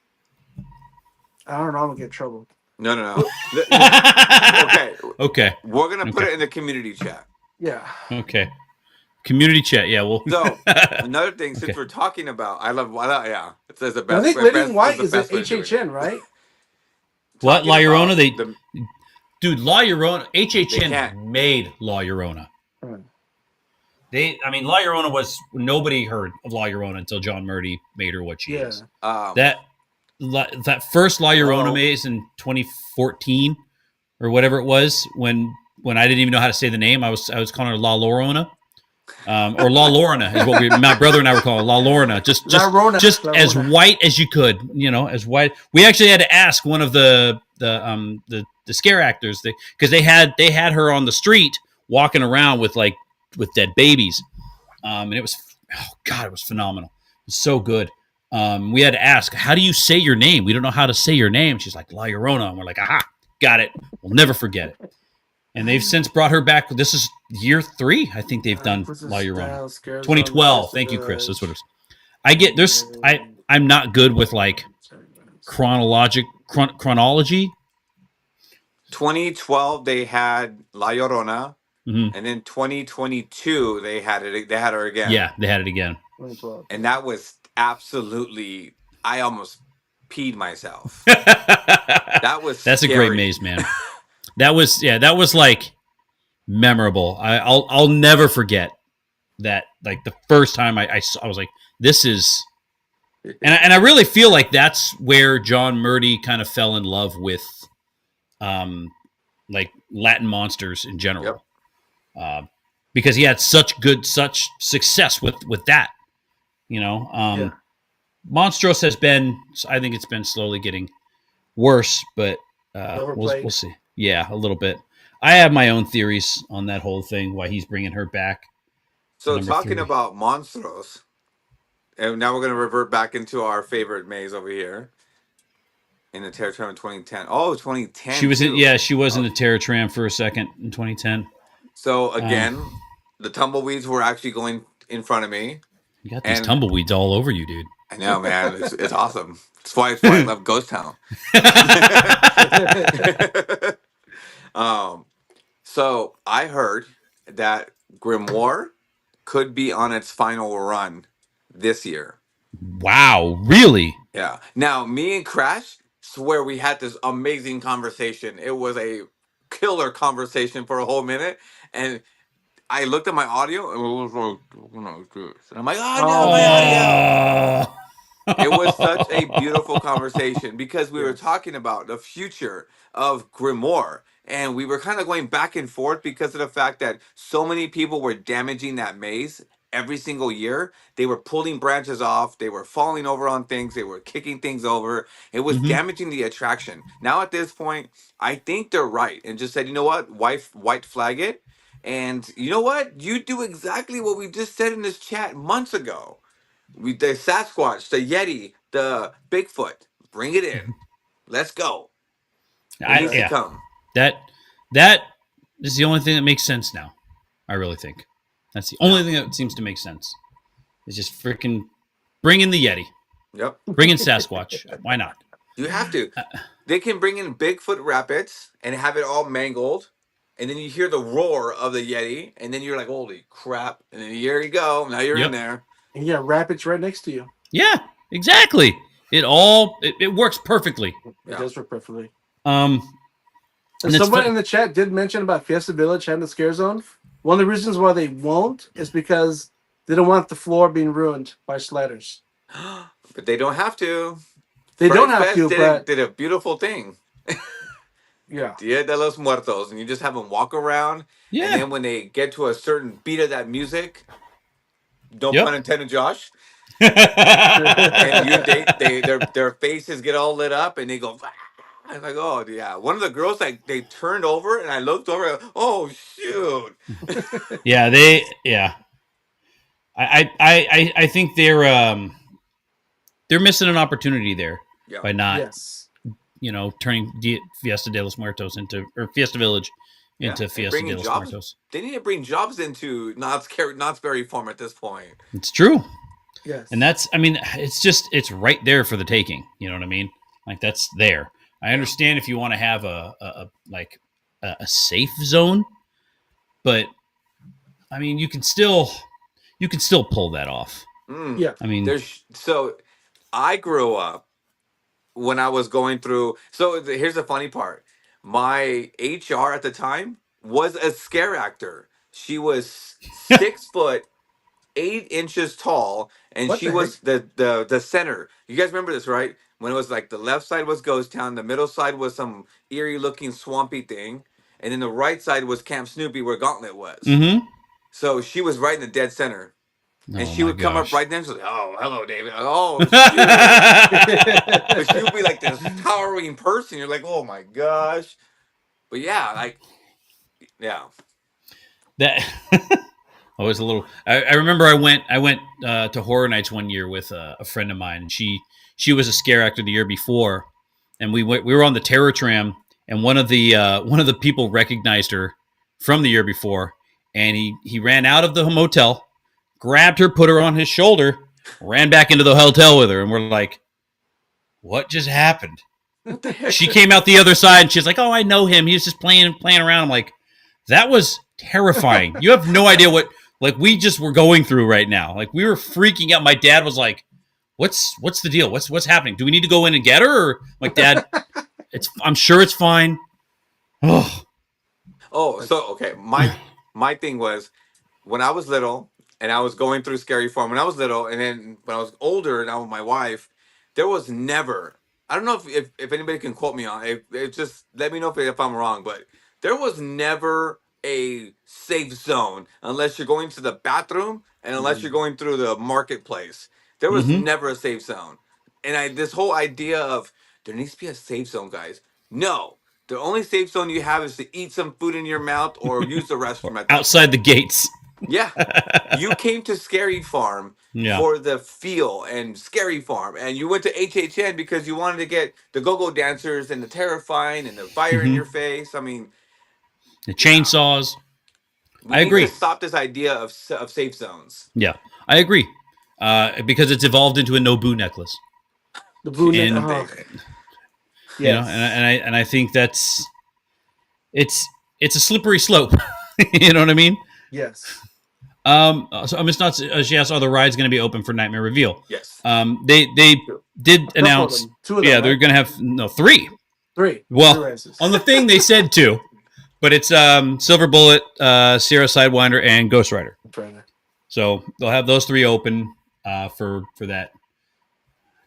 I don't know. I'm gonna get in trouble. No. Okay. Okay. We're gonna put Okay. it in the community chat. Yeah. Okay. Community chat. Yeah. Well. So another thing, since Okay. we're talking about, yeah, it says the I best. think the Lady best- in White the is an best way to do it. HHN, right? What? Talking La about Llorona? Dude, La Llorona. They HHN can't. made La Llorona. Hmm. La Llorona was nobody heard of La Llorona until John Murdy made her what she Yeah. is. That first La Llorona Oh. maze in 2014 or whatever it was when I didn't even know how to say the name. I was calling her La Llorona. Or La Lorna is what my brother and I were calling La Lorna. Just La as Rona. white as you could, as white. We actually had to ask one of the scare actors because they had her on the street walking around with dead babies, and it was it was phenomenal. It was so good. We had to ask, how do you say your name? We don't know how to say your name. She's like La Llorona, and we're like, aha, got it. We'll never forget it. And they've since brought her back. This is year 3, I think they've done La Llorona. 2012. Thank you, Chris. That's what it was. I'm not good with like chronology. 2012 they had La Llorona, Mhm. and then 2022 they had her again. Yeah, they had it again. 2012. And that was absolutely. I almost peed myself. That's That was a great scary. maze, man. That was like memorable. I'll never forget that. Like the first time I was like, this is, and I really feel like that's where John Murdy kind of fell in love with, like Latin monsters in general, because he had such success with that. Yeah. Monstros has been, I think it's been slowly getting worse, but we'll see. Yeah, a little bit. I have my own theories on that whole thing, why he's bringing her back. So Number talking 3. about monstros, and now we're going to revert back into our favorite maze over here in the Terror Tram in 2010. Oh, 2010. She was in, too. yeah, she was in the Terror Tram for a second in 2010. So again, the tumbleweeds were actually going in front of me. You got these And- tumbleweeds all over you, dude. I know, man. It's awesome. That's why I love Ghost Town. So I heard that Grimoire could be on its final run this year. Wow, really? Yeah. Now, me and Crash swear we had this amazing conversation. It was a killer conversation for a whole minute, and I looked at my audio and it was like, and I'm like, oh no, my audio. It was such a beautiful conversation because we were talking about the future of Grimoire, and we were kind of going back and forth because of the fact that so many people were damaging that maze every single year. They were pulling branches off, they were falling over on things, they were kicking things over. It was damaging the attraction. Now at this point, I think they're right and just said, you know what, white flag it. And you know what? You do exactly what we just said in this chat months ago. The Sasquatch, the Yeti, the Bigfoot. Bring it in. Let's go. It needs to Yeah, come. that is the only thing that makes sense now. I really think that's the only thing that seems to make sense. Is just freaking bring in the Yeti, Yep. bring in Sasquatch. Why not? You have to. They can bring in Bigfoot rapids and have it all mangled, and then you hear the roar of the Yeti, and then you're like, "Holy crap!" And then here you go. Now you're Yep. in there. And yeah, rapids right next to you. Yeah, exactly. It works perfectly. It Yeah. does work perfectly. And And it's someone fun- in the chat did mention about Fiesta Village and the scare zone. One of the reasons why they won't is because they don't want the floor being ruined by sliders. But they don't have to. They don't Fright have Fest to, but did a beautiful thing. yeah. Dia de los Muertos, and you just have them walk around, and yeah. then when they get to a certain beat of that music, no Yep. pun intended, Josh, and and their faces get all lit up, and they go. "Ah." I'm like, oh yeah. One of the girls, like, they turned over, and I looked over. Oh shoot! yeah. I think they're missing an opportunity there Yeah. by not Yes. turning Fiesta de los Muertos or Fiesta Village into and Fiesta bringing de los jobs. Muertos. They need to bring jobs into Knott's Berry Farm at this point. It's true. Yes. And it's right there for the taking. You know what I mean? Like that's there. I understand if you want to have a safe zone, but I mean you can still pull that off. Yeah. I mean, So I grew up when I was going through. So here's the funny part. My HR at the time was a scare actor. She was 6 foot 8 inches tall, and What she the was the center. You guys remember this, right? When it was like the left side was Ghost Town, the middle side was some eerie looking swampy thing, and then the right side was Camp Snoopy where Gauntlet was. mm-hmm. So she was right in the dead center. And Oh she my would come up gosh. right then. She's like, "Oh, hello, David." Oh, shoot. But she would be like this towering person. You're like, "Oh my gosh!" But yeah, like, yeah, That I was a little. I remember I went to Horror Nights one year with a friend of mine, and she was a scare actor the year before, and we were on the Terror Tram, and one of the people recognized her from the year before, and he ran out of the motel, grabbed her, put her on his shoulder, ran back into the hotel with her, and we're like, what just happened? what the heck? She came out the other side, and she's like, oh, I know him. He was just playing around. I'm like, that was terrifying. You have no idea what we just were going through right now. Like we were freaking out. My dad was like, what's the deal? What's happening? Do we need to go in and get her? Or I'm like, Dad, I'm sure it's fine. Oh, Oh, so okay. My thing was when I was little and I was going through Scary Farm. When I was little, and then when I was older, now with my wife, there was never. I don't know if anybody can quote me on it. It just let me know if I'm wrong, but there was never a safe zone unless you're going to the bathroom and unless you're going through the marketplace. There was Mhm. never a safe zone, and this whole idea of there needs to be a safe zone, guys. No, the only safe zone you have is to eat some food in your mouth or use the restroom at that outside the gates. yeah. You came to Scary Farm Yeah. for the feel and Scary Farm. And you went to HHN because you wanted to get the go-go dancers and the terrifying and the fire in Mhm. your face. I mean, The chainsaws. we I need agree. to stop this idea of safe zones. Yeah, I agree. Because it's evolved into a Nobu necklace. The blue net. And- Oh, You know, yes. and I think that's it's a slippery slope. You know what I mean? Yes. So Miss Nuts, she asked, "Are the rides going to be open for Nightmare Reveal?" Yes. They did Couple of announce. them. Two of them. Yeah, right? they're going to have 3. Three. Well, Three races. On the thing they said 2, but it's Silver Bullet, Sierra Sidewinder, and Ghost Rider. Trying to- So they'll have those 3 open for that.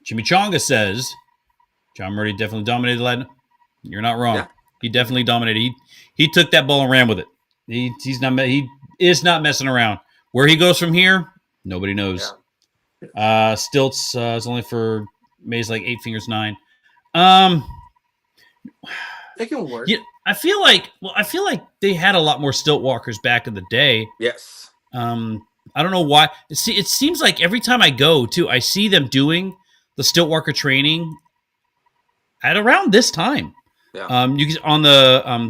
Chimichanga says John Murray definitely dominated Latin. You're not wrong. Yeah. He definitely dominated. He took that ball and ran with it. He is not messing around. Where he goes from here, nobody knows. Stilts is only for Maze like 8 Fingers 9. It can work. Yeah, I feel like they had a lot more stilt walkers back in the day. Yes. I don't know why. See, it seems like every time I go too, I see them doing the stilt walker training at around this time. Yeah. You can, on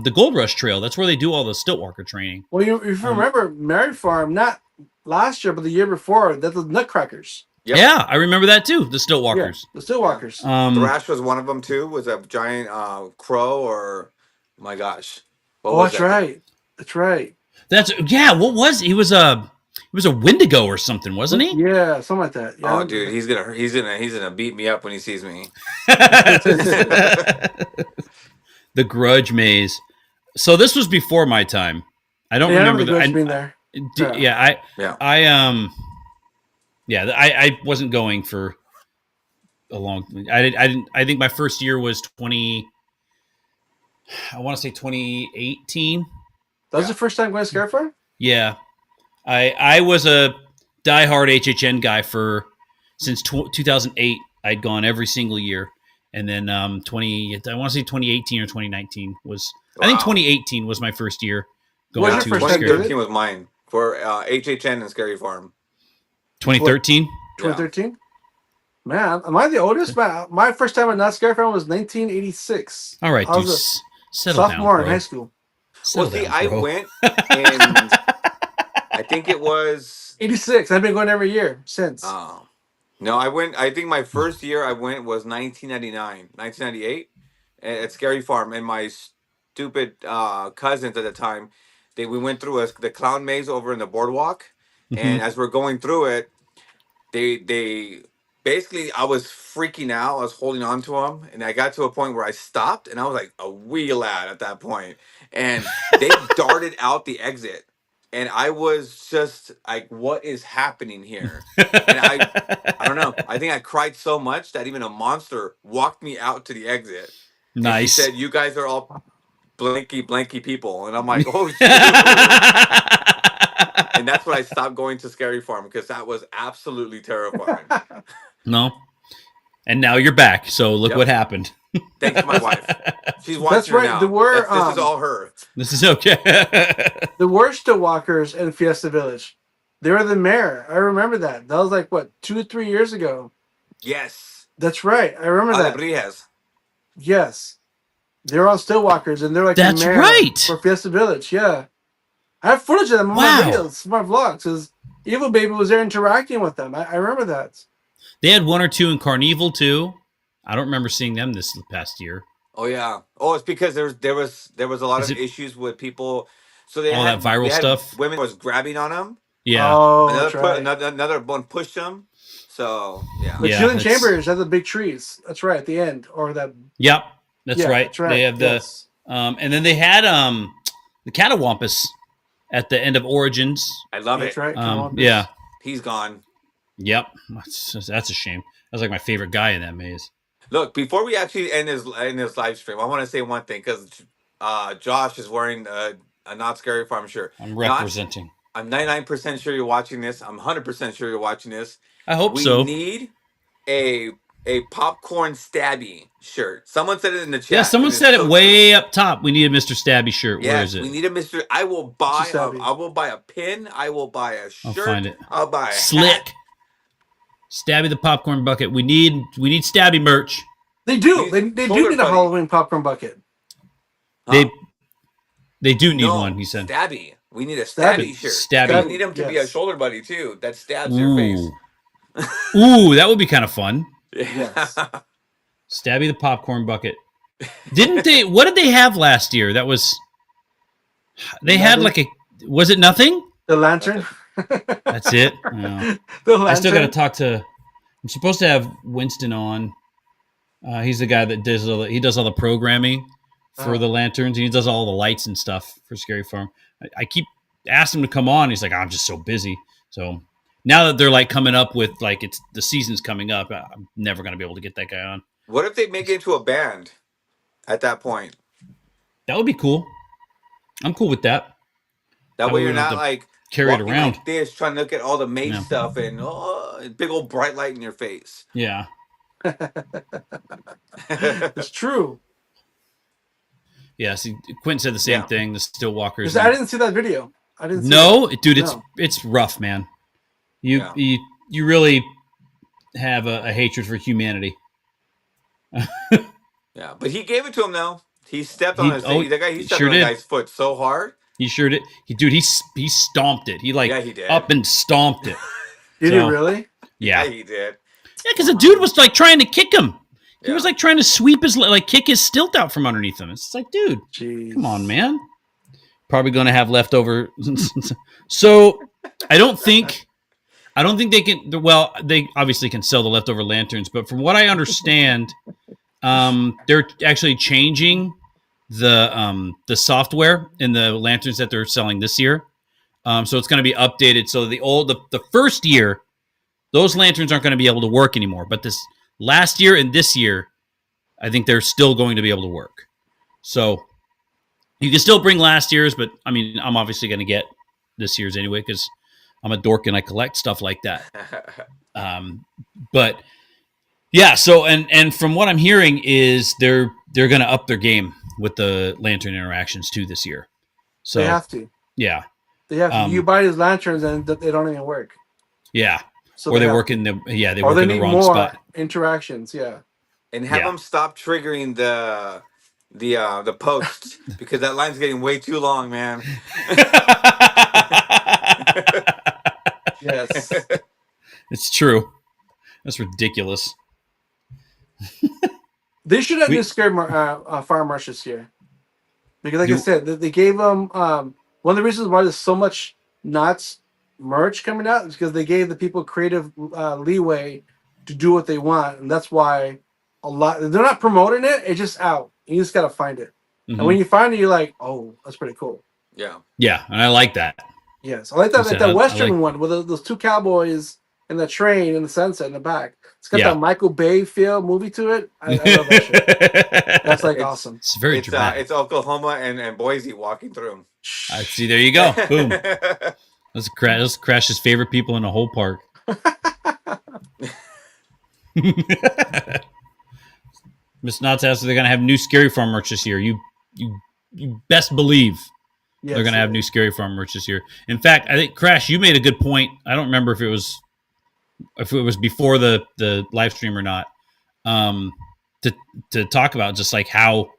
the Gold Rush Trail. That's where they do all the Stiltwalker training. Well, if you Um, remember, Mary Farm, not last year, but the year before, that was Nutcrackers. Yep. Yeah, I remember that too. The Yeah, Stiltwalkers. the Stillwalkers. Thrash was one of them too. Was a giant crow or my gosh, what Oh, was that's that? right. That's right. That's yeah. What was he was a Wendigo or something, wasn't he? Yeah, something like that. Yeah. Oh, dude, he's gonna beat me up when he sees me. The Grudge Maze. So this was before my time. I don't Yeah, I remember remember the Grudge being there. Yeah, Yeah. I wasn't going for a long. I didn't. I think my first year was 20. I want to say 2018. That was Yeah. the first time going to Scare Farm? Yeah, I was a diehard HHN guy for since 2008. I'd gone every single year, and then 20. I want to say 2018 or 2019 was. I think Wow. 2018 was my first year What going was to your first time, Scary. 2013 was mine for HHN and Scary Farm. 2013. 2013? Man, am I the oldest? My first time at Not Scare Farm was 1986. All right, I dude, was a settle sophomore down, in bro. high school. Settle Well, see, down, I bro. went and I think it was 86. I've been going every year since. no, I went. I think my first year I went was 1998 at Scary Farm, and my stupid cousins at the time, we went through the clown maze over in the boardwalk, and as we're going through it, they basically I was freaking out. I was holding on to them, and I got to a point where I stopped, and I was like a wee lad at that point, and they darted out the exit. And I was just like, "What is happening here?" And I don't know. I think I cried so much that even a monster walked me out to the exit. And she Nice. said, "You guys are all blanky people," and I'm like, "Oh shoot!" And that's when I stopped going to Scary Farm because that was absolutely terrifying. No. And now you're back. So look Yep. what happened. Thanks to my wife. She's watching That's her right, now. there were, This is all her. This is okay. The worst Stillwalkers in Fiesta Village. They were the mayor. I remember that. That was like, what, 2 or 3 years ago? Yes. That's right. I remember that. Alebrijes. Yes. They're on Stillwalkers, and they're like That's the mayor right. for Fiesta Village. Yeah. I have footage of them on Wow. my videos, my vlogs, because Evil Baby was there interacting with them. I remember that. They had one or two in Carnival too. I don't remember seeing them this past year. Oh yeah. Oh, it's because there was a lot Is of it- issues with people. So they All had that viral they had stuff? Women was grabbing on them. Yeah. Oh, that's right. Another one pushed them. So yeah. But Yeah, Chilling that's- Chambers had the big trees. That's right, at the end. Or that. Yep. That's Yeah, right. that's right. They have the Yes. and then they had the Catawampus at the end of Origins. I love That's it. right. Yeah. He's gone. Yep. That's a shame. That was like my favorite guy in that maze. Look, before we actually end this live stream, I want to say one thing because Josh is wearing a Not Scary Farm shirt. I'm representing. I'm 99% sure you're watching this. I'm 100% sure you're watching this. I hope We so. need a popcorn stabby shirt. Someone said it in the chat. Yeah, someone and it's said it so way up top. We need a Mr. Stabby shirt. true. Where Yes, is it? we need a Mr. I will buy. Mr. Stabby. I will buy a pin. I will buy a I'll shirt. find it. I'll buy a Slick. hat. Stabby the popcorn bucket. We need Stabby merch. They do. These They shoulder do need a buddy. Halloween popcorn bucket. Huh? They do need No, one, he said. Stabby. We need a Stabby. stabby shirt. Stabby. We need him to be Yes. a shoulder buddy too. That stabs your face. Ooh, that would be kind of fun. Yes. Stabby the popcorn bucket. Didn't they? What did they have last year? That was. They had Nothing. like a. Was it nothing? The lantern. That's it. No. The lantern. I still got to talk to. I'm supposed to have Winston on. He's the guy that does he does all the programming for Oh. the lanterns. And he does all the lights and stuff for Scary Farm. I keep asking him to come on. He's like, I'm just so busy. So now that they're like coming up with like it's the season's coming up, I'm never gonna be able to get that guy on. What if they make it into a band at that point? That would be cool. I'm cool with that. That I way you're wouldn't have not to like Carry it walking around. like this, trying to look at all the maze Yeah. stuff and big old bright light in your face. Yeah. It's true. Yeah. See, Quentin said the same Yeah. thing. The Stillwalkers. 'Cause I didn't see that video. I didn't. See No, dude, No. it's rough, man. You Yeah. you really have a hatred for humanity. Yeah, but he gave it to him though. He stepped He on his oh, that guy. He he stepped sure on a did. guy's foot so hard. He sure did. He stomped it. He like Yeah, he did. up and stomped it. Did So, he really? Yeah, he did. yeah, because the dude was like trying to kick him. He Yeah. was like trying to sweep his like kick his stilt out from underneath him. It's like, dude, Jeez. come on, man. Probably going to have leftover. So I don't think they can. Well, they obviously can sell the leftover lanterns, but from what I understand, they're actually changing the software in the lanterns that they're selling this year. So it's going to be updated. So the first year, those lanterns aren't going to be able to work anymore. But this last year and this year, I think they're still going to be able to work. So you can still bring last year's, but I mean, I'm obviously going to get this year's anyway because I'm a dork and I collect stuff like that. But yeah, so and from what I'm hearing is they're going to up their game with the lantern interactions too this year. So They have to. yeah, They have to. You buy these lanterns and they don't even work. yeah, So or they have work to. in the they Or work they in the need wrong more spot. interactions. Yeah. And have Yeah. them stop triggering the posts because that line's getting way too long, man. Yes. It's true. That's ridiculous. They should have We- new scary farm march this year. Because like I You- said, they gave them one of the reasons why there's so much Knots merch coming out is because they gave the people creative leeway to do what they want, and that's why a lot they're not promoting it. It's just out. You just gotta find it, Mhm. and when you find it, you're like, "Oh, that's pretty cool." Yeah. Yeah, and I like that. Yes, I like that. Listen, Like that I Western like- one with those two cowboys and the train and the sunset in the back. It's got Yeah. that Michael Bay feel movie to it. I love that shit. That's like It's- awesome. It's very dramatic. It's Oklahoma and Boise walking through. I see. There you go. Boom. Let's crash his favorite people in the whole park. Miss Knotts asked if they're going to have new Scary Farm merch this year. You best believe Yes, they're going to have new Scary Farm merch this year. In fact, I think Crash, you made a good point. I don't remember if it was before the live stream or not. To talk about just like how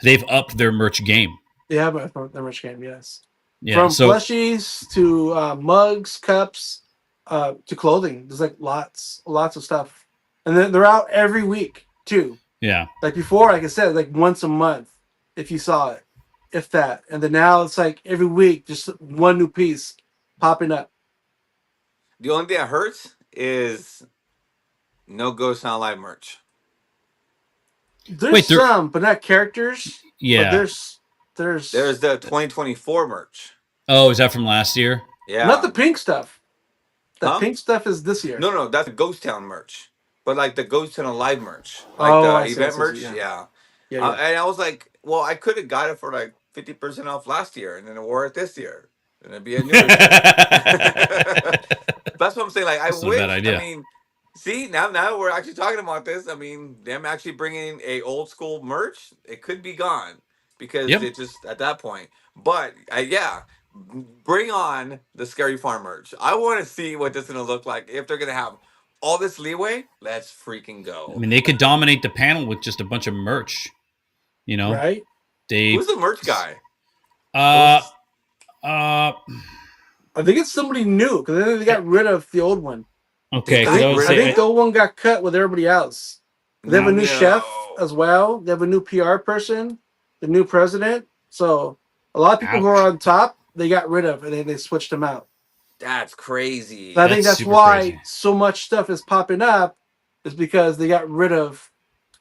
they've upped their merch game. They have a merch game. Yes. Yeah. From So plushies to mugs, cups, to clothing. There's like lots of stuff, and then they're out every week too. yeah. Like before, like I said, like once a month if you saw it, if that. And then now it's like every week, just one new piece popping up. The only thing that hurts is no Ghost Sound Live merch. There's Wait, there- some, but not characters. But Yeah. there's There's the 2024 merch. Oh, is that from last year? Yeah. not the pink stuff. The Huh? pink stuff is this year. No, that's Ghost Town merch. But like the Ghost Town Live merch. Like Oh, the I see, event I see, merch. yeah. Yeah. Yeah, And I was like, well, I could have got it for like 50% off last year and then I wore it this year. And it'd be a new That's what I'm saying. Like, That's I not a wish. bad idea. I mean, see, now we're actually talking about this. I mean, them actually bringing a old school merch, it could be gone because Yep. it just at that point. But yeah, bring on the Scary Farm merch. I want to see what this is gonna look like if they're gonna have all this leeway. Let's freaking go. I mean, they could dominate the panel with just a bunch of merch. You know, right. they Who's the merch guy? uh I think it's somebody new because then they got rid of the old one. okay. I 'cause I think- would I say- think the old one got cut with everybody else. They have a new No. chef as well. They have a new PR person, the new president. So a lot of people who are on top, they got rid of, and then they switched them out. That's crazy. So I think That's that's super why crazy. so much stuff is popping up, is because they got rid of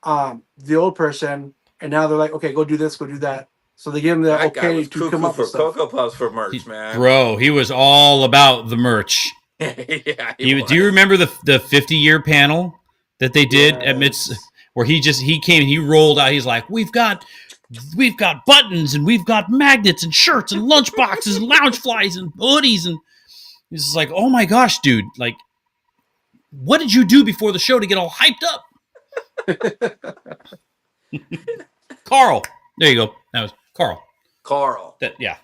the old person, and now they're like, okay, go do this, go do that. So they give them the That guy okay was to cuckoo come up for with stuff. Cocoa Puffs for merch, man. bro, he was all about the merch. Yeah, Do you was. remember the 50-year panel that they did at Mids, Yes. where he came, he rolled out. He's like, we've got buttons and we've got magnets and shirts and lunch boxes and lounge flies and hoodies, and he's just like, oh my gosh, dude, like, what did you do before the show to get all hyped up? Carl, there you go. That was Carl. Carl. Yeah.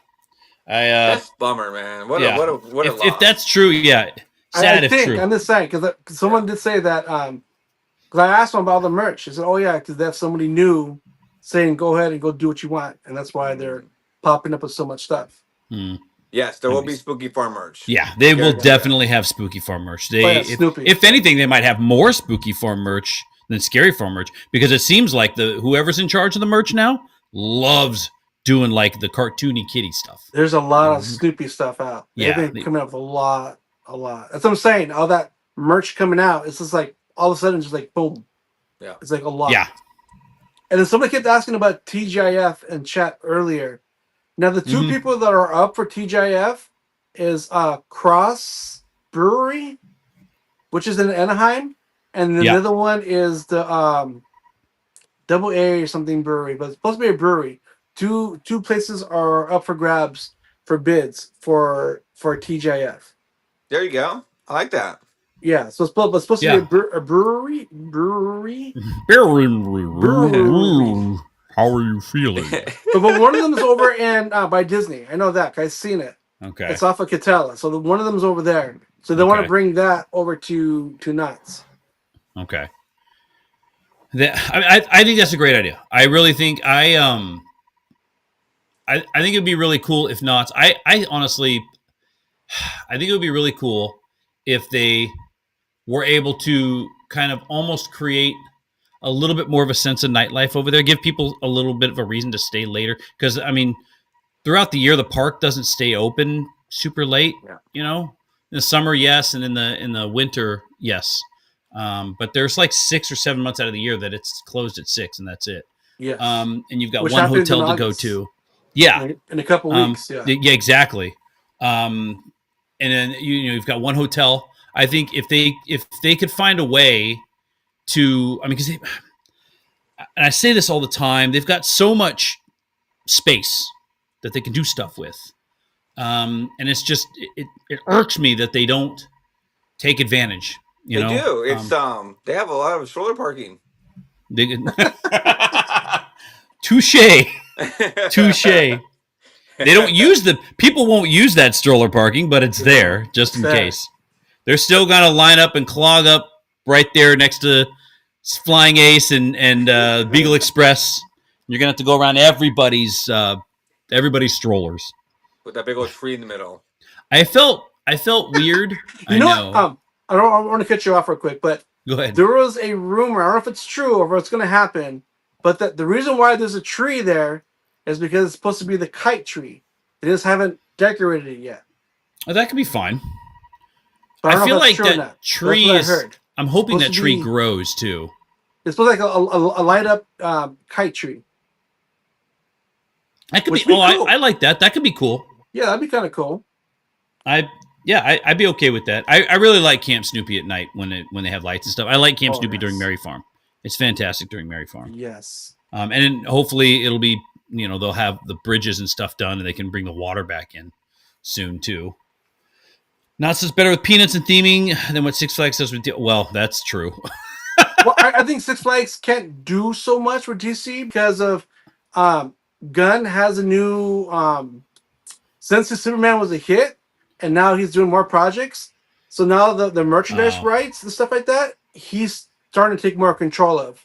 That's bummer, man. What yeah. a what a If loss. that's true, yeah, sad I if think true. I'm just saying because someone did say that because I asked them about the merch. He said, "Oh yeah, because they have somebody new saying go ahead and go do what you want, and that's why they're popping up with so much stuff. Hmm. Yes, there That will be makes- Spooky Farm merch. Yeah, they will Guaranteed. definitely have Spooky Farm merch. They, Oh, yeah, Snoopy. if anything, they might have more Spooky Farm merch than Scary Farm merch because it seems like whoever's in charge of the merch now loves doing like the cartoony kitty stuff. There's a lot of Snoopy stuff out. Yeah, They've been coming up with a lot. That's what I'm saying. All that merch coming out, it's just like all of a sudden, just like boom. Yeah. It's like a lot. Yeah, And then somebody kept asking about TGIF in chat earlier. Now the two Mhm. people that are up for TGIF is Cross Brewery, which is in Anaheim, and the Yeah. other one is the Double A or something brewery, but it's supposed to be a brewery. Two places are up for grabs for bids for TGIF. There you go. I like that. Yeah, so it's supposed Yeah. to be a brewery. Brewery. How are you feeling? But one of them is over in by Disney. I know that. I've seen it. Okay. It's off of Catella. So one of them is over there. So they want Okay. to bring that over to Nuts. Okay. I think that's a great idea. I really think I think it'd be really cool if not. I honestly, I think it would be really cool if they were able to kind of almost create a little bit more of a sense of nightlife over there. Give people a little bit of a reason to stay later. Because I mean, throughout the year, the park doesn't stay open super late. Yeah. You know, in the summer, yes, and in the winter, yes. But there's like 6 or 7 months out of the year that it's closed at 6, and that's it. Yes. And you've got Which one happens in hotel to go August. to. Yeah, In a couple weeks. Yeah. yeah, exactly. And then you've got one hotel. I think if they could find a way to, I mean, because and I say this all the time, they've got so much space that they can do stuff with, and it's just it irks me that they don't take advantage. You They know? do. It's they have a lot of stroller parking. They can- touche. Touche. They don't use people won't use that stroller parking, but it's there just in It's there. case. They're still gonna line up and clog up right there next to Flying Ace and Beagle Express. You're gonna have to go around everybody's strollers. with that big old tree in the middle. I felt weird. I You know. know what? I want to cut you off real quick, but Go ahead. there was a rumor. I don't know if it's true or if it's going to happen, but that the reason why there's a tree there is because it's supposed to be the kite tree. They just haven't decorated it yet. Oh, that could be fine. But don't I know feel if that's like true or that not. tree That's is. what I heard. I'm hoping that supposed to tree be- grows too. It's supposed to be like a light up kite tree. That could Which be. would be cool. I like that. That could be cool. Yeah, that'd be kind of cool. I'd be okay with that. I really like Camp Snoopy at night when they have lights and stuff. I like Camp Oh, Snoopy during yes. Merry Farm. It's fantastic during Merry Farm. Yes. And then hopefully it'll be, they'll have the bridges and stuff done and they can bring the water back in soon too. Knott's is better with peanuts and theming than what Six Flags does with. Well, that's true. Well, I think Six Flags can't do so much with DC because of Gunn has a new since the Superman was a hit, and now he's doing more projects. So now the merchandise Oh. rights and stuff like that, he's starting to take more control of.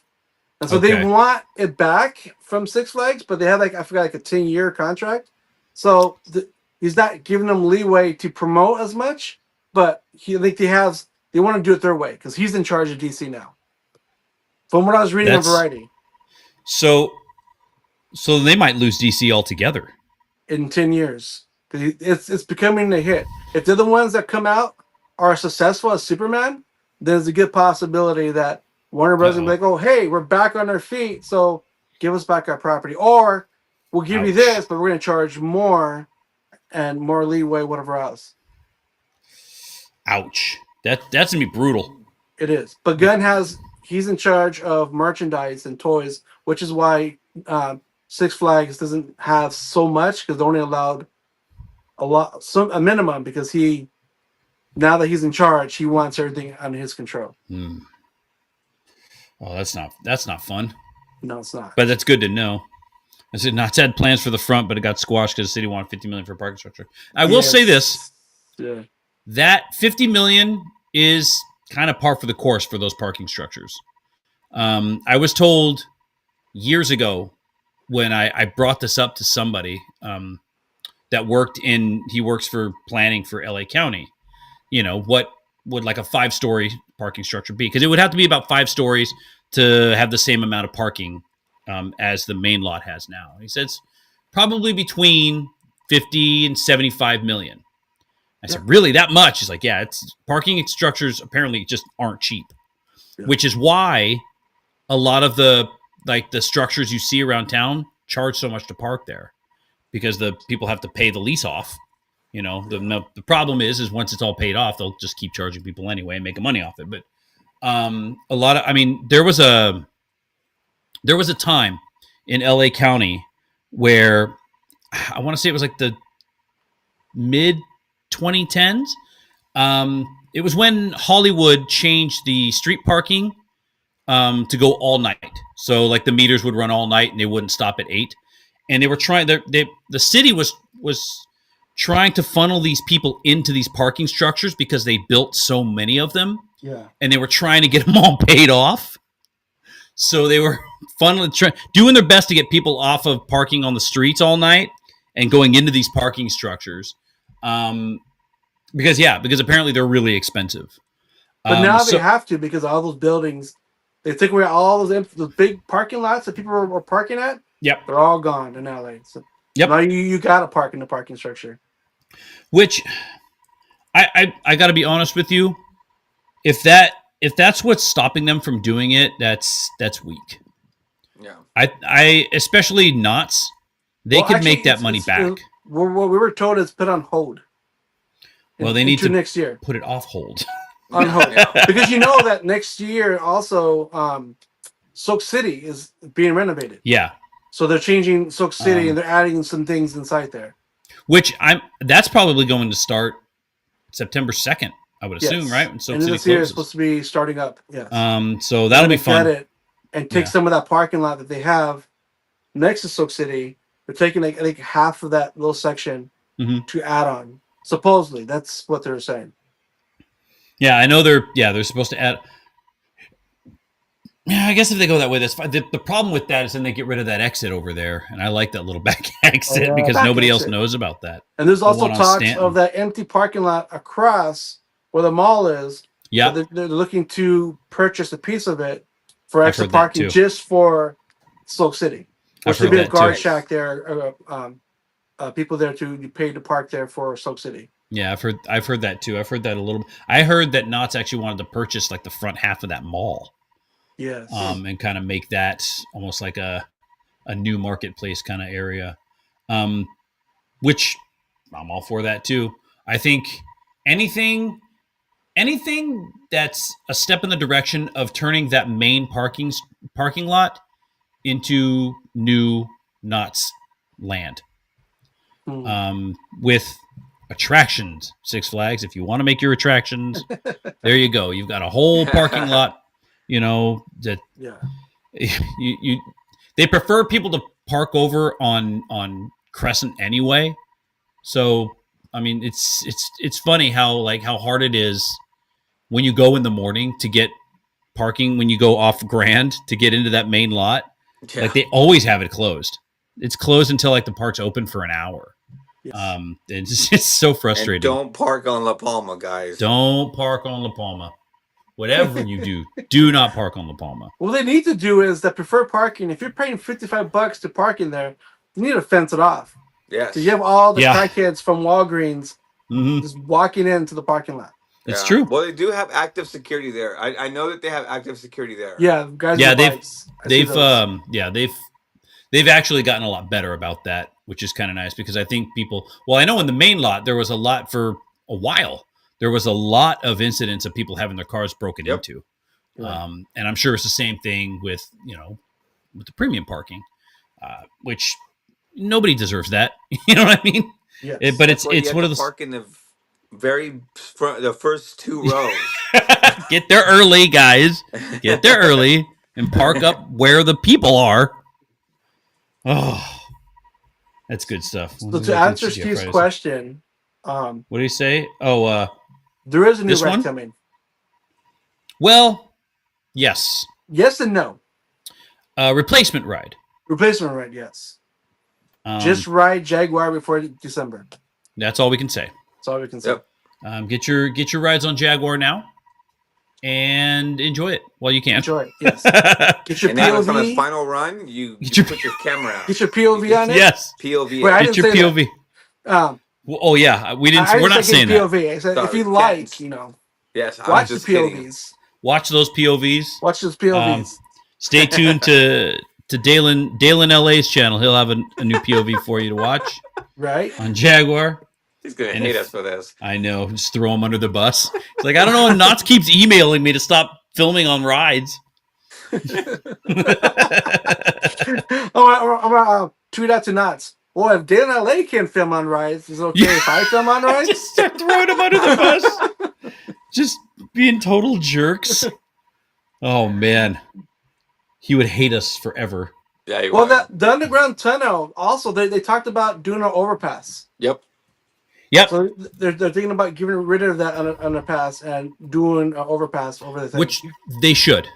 And so Okay. they want it back from Six Flags, but they have I forgot a 10-year contract. So he's not giving them leeway to promote as much, but I think they want to do it their way because he's in charge of DC now. From what I was reading on That's- Variety, So they might lose DC altogether. in 10 years, 'cause it's becoming a hit. If they're the ones that come out are successful as Superman, then there's a good possibility that Warner Bros. will be like, "Oh, hey, we're back on our feet, so give us back our property, or we'll give you Ouch. this, but we're going to charge more and more leeway, whatever else." Ouch. That's gonna be brutal. It is, but Gunn he's in charge of merchandise and toys, which is why Six Flags doesn't have so much because they're only allowed a minimum because now that he's in charge, he wants everything under his control. Oh, that's not fun. No, it's not. But that's good to know. I said Knott's had plans for the front, but it got squashed because the city wanted $50 million for parking structure. I will say this: Yeah. that $50 million is kind of par for the course for those parking structures. I was told years ago when I brought this up to somebody that he works for planning for LA County. You know, what would like a 5-story parking structure be? Because it would have to be about 5 stories to have the same amount of parking as the main lot has now. He says probably between 50 and 75 million. I said, really, that much? He's like, yeah, it's parking structures apparently just aren't cheap, which is why a lot of the structures you see around town charge so much to park there, because the people have to pay the lease off. You know, the problem is once it's all paid off, they'll just keep charging people anyway and making money off it. But there was a time in LA County where I want to say it was like the mid 2010s. It was when Hollywood changed the street parking to go all night. So like the meters would run all night and they wouldn't stop at 8. And they were trying. The city was trying to funnel these people into these parking structures because they built so many of them. Yeah. And they were trying to get them all paid off. So they were doing their best to get people off of parking on the streets all night and going into these parking structures. Because apparently they're really expensive. But now they have to, because all those buildings, they took away all those big parking lots that people were parking at. Yep. They're all gone in LA. So now you got to park in the parking structure. Which I got to be honest with you, if that's what's stopping them from doing it, that's weak. Yeah. I especially Knott's, they could make that money back. What we were told is put on hold. Well, they need to next year put it off hold. On hold. Because you know that next year also Soak City is being renovated. Yeah. So they're changing Soak City and they're adding some things inside there. Which that's probably going to start September 2nd, I would assume, right? When Soak and City this year closes. is supposed to be starting up. Yes. So that'll be fun. Get it and take some of that parking lot that they have next to Soak City. They're taking I think half of that little section to add on. Supposedly, that's what they're saying. Yeah, I know they're supposed to add. Yeah, I guess if they go that way, that's fine. The problem with that is then they get rid of that exit over there, and I like that little back exit because nobody else knows about that. And there's also talks of that empty parking lot across where the mall is. Yeah, they're looking to purchase a piece of it for extra parking just for Soak City. There should be a guard shack there. People there to pay to park there for Soak City. Yeah, I've heard that too. I've heard that a little. I heard that Knott's actually wanted to purchase like the front half of that mall. Yes. And kind of make that almost like a new marketplace kind of area. Which I'm all for that too. I think anything that's a step in the direction of turning that main parking lot into new Knott's land. With attractions, Six Flags. If you want to make your attractions, there you go. You've got a whole parking lot. You know that. Yeah. They prefer people to park over on Crescent anyway. So I mean, it's funny how hard it is when you go in the morning to get parking when you go off Grand to get into that main lot. Yeah. Like they always have it closed. It's closed until like the park's open for an hour. Yes. It's so frustrating. And don't park on La Palma, guys. Don't park on La Palma. Whatever you do not park on La Palma. What they need to do is that preferred parking. If you're paying $55 to park in there, you need to fence it off. Yes. So you have all the crackheads from Walgreens just walking into the parking lot. It's true. Well, they do have active security there. I know that they have active security there. Yeah, guys. Yeah, they've actually gotten a lot better about that, which is kind of nice because I think people. Well, I know in the main lot there was a lot for a while. There was a lot of incidents of people having their cars broken into, and I'm sure it's the same thing with the premium parking, which nobody deserves that. You know what I mean? Yeah. But it's one of those park in the very front, the first 2 rows. Get there early, guys. Get there early and park up where the people are. Oh, that's good stuff. So to answer Steve's question, what do you say? Oh, there is a new rec coming. Well, yes. Yes and no. Replacement ride. Replacement ride, yes. Just ride Jaguar before December. that's all we can say. That's all we can say. Yep. Get your rides on Jaguar now, and enjoy it while you can. Enjoy it, yes. Get your And then on the POV. final run, you Get your- put your camera out. Get your POV on it. Yes. POV. Wait, I Get didn't your say POV. Oh yeah, we didn't. I We're not just said saying that. POV. I said if Sorry, you Ken. like, Yes, I watch was the just kidding. POVs. Watch those POVs. Watch those POVs. Stay tuned to Dalen LA's channel. He'll have a new POV for you to watch Right? on Jaguar. He's gonna And hate if- us for this. I know. Just throw him under the bus. It's like, I don't know. And Knott's keeps emailing me to stop filming on rides. I'm gonna tweet out to Knots. Well, if Dale in LA can film on rides, is it okay if I film on rides? Just start throwing him under the bus. Just being total jerks. Oh, man. He would hate us forever. Yeah, you Well, are. the underground tunnel also they talked about doing an overpass. Yep. Yep. So they're thinking about getting rid of that underpass and doing an overpass over the thing. Which they should.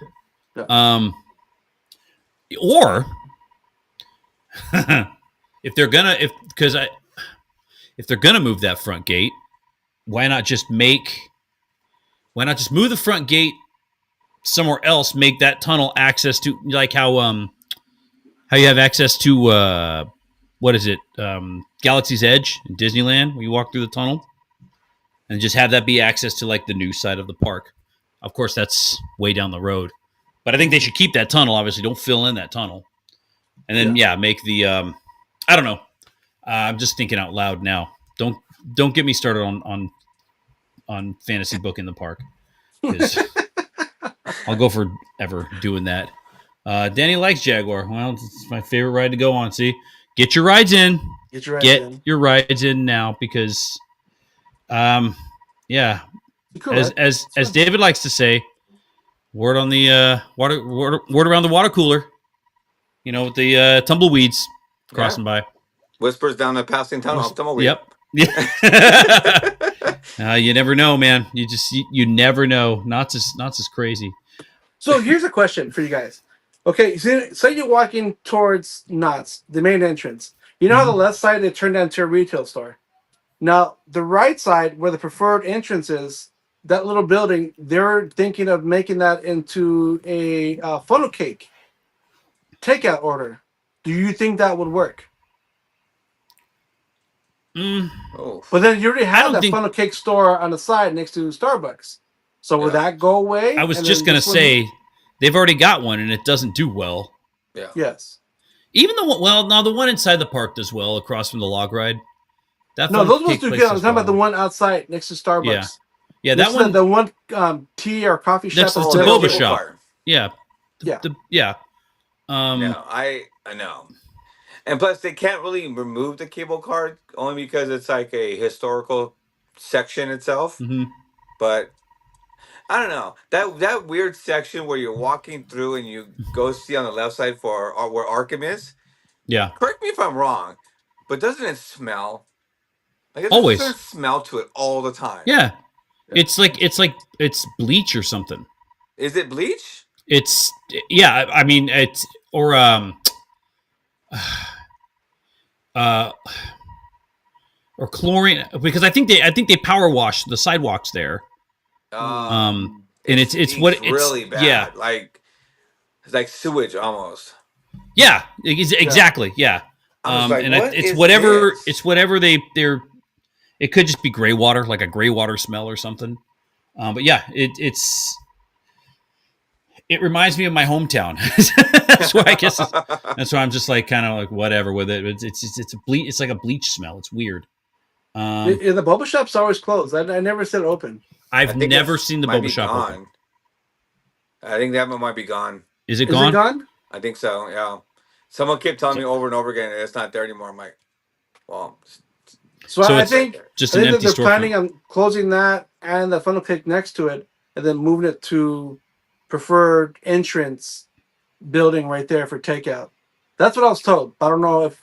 Yeah. Or if they're gonna move that front gate, why not just move the front gate somewhere else? Make that tunnel access to, like how you have access to what is it? Galaxy's Edge in Disneyland, where you walk through the tunnel, and just have that be access to like the new side of the park. Of course, that's way down the road, but I think they should keep that tunnel. Obviously, don't fill in that tunnel, and then make the I don't know. I'm just thinking out loud now. Don't get me started on fantasy book in the park, 'cause I'll go forever doing that. Danny likes Jaguar. Well, it's my favorite ride to go on. See, get your rides in. Get Your rides in now, because, yeah, Cool, right? as David likes to say, word on the word around the water cooler. With the tumbleweeds crossing by. Whispers down the passing tunnel. Tumbleweed. Yep. Yeah. You never know, man. You never know. Knott's is crazy. So here's a question for you guys. Okay, say you're walking towards Knott's, the main entrance. You know how the left side they turned into a retail store. Now the right side, where the preferred entrance is, that little building, they're thinking of making that into a funnel cake takeout order. Do you think that would work? Oh. But then you already I have don't that think- funnel cake store on the side next to Starbucks. So would that go away? I was And just then gonna this one- say they've already got one and it doesn't do well. Yeah. yes. Even the one, the one inside the park does well, across from the log ride. That No, funnel those ones cake do place good. I'm does talking about the well. one outside next to Starbucks. Yeah, Next that to one. the one tea or coffee shop. Next to that's the there. boba cable shop. car. Yeah, Yeah. yeah. No, I know. And plus, they can't really remove the cable car only because it's like a historical section itself. Mhm. But I don't know, that weird section where you're walking through and you go see on the left side for where Arkham is. Yeah, Correct me if I'm wrong, but doesn't it smell? Like, Always. There's a smell to it all the time. yeah. It's bleach or something. Is it bleach? It's I mean it's or or chlorine, because I think they power wash the sidewalks there. And it's what stinks it's really bad. yeah. Like it's like sewage almost. Yeah, exactly. Yeah. I was like, and what it's is whatever this? it's whatever they're. It could just be gray water, like a gray water smell or something. But yeah, it reminds me of my hometown. That's why I guess that's why I'm just like kind of like whatever with it. It's a bleach. It's like a bleach smell. It's weird. The boba shop's always closed. I never said open. I I've think never it's- seen the might boba be shop gone. open. I think that one might be gone. Is it Is gone? it gone? I think so. Yeah. Someone kept telling me over and over again it's not there anymore. I'm like, well, So So I it's think Just I an think that empty they're storefront. planning on closing that and the funnel cake next to it, and then moving it to preferred entrance building right there for takeout. That's what I was told. I don't know if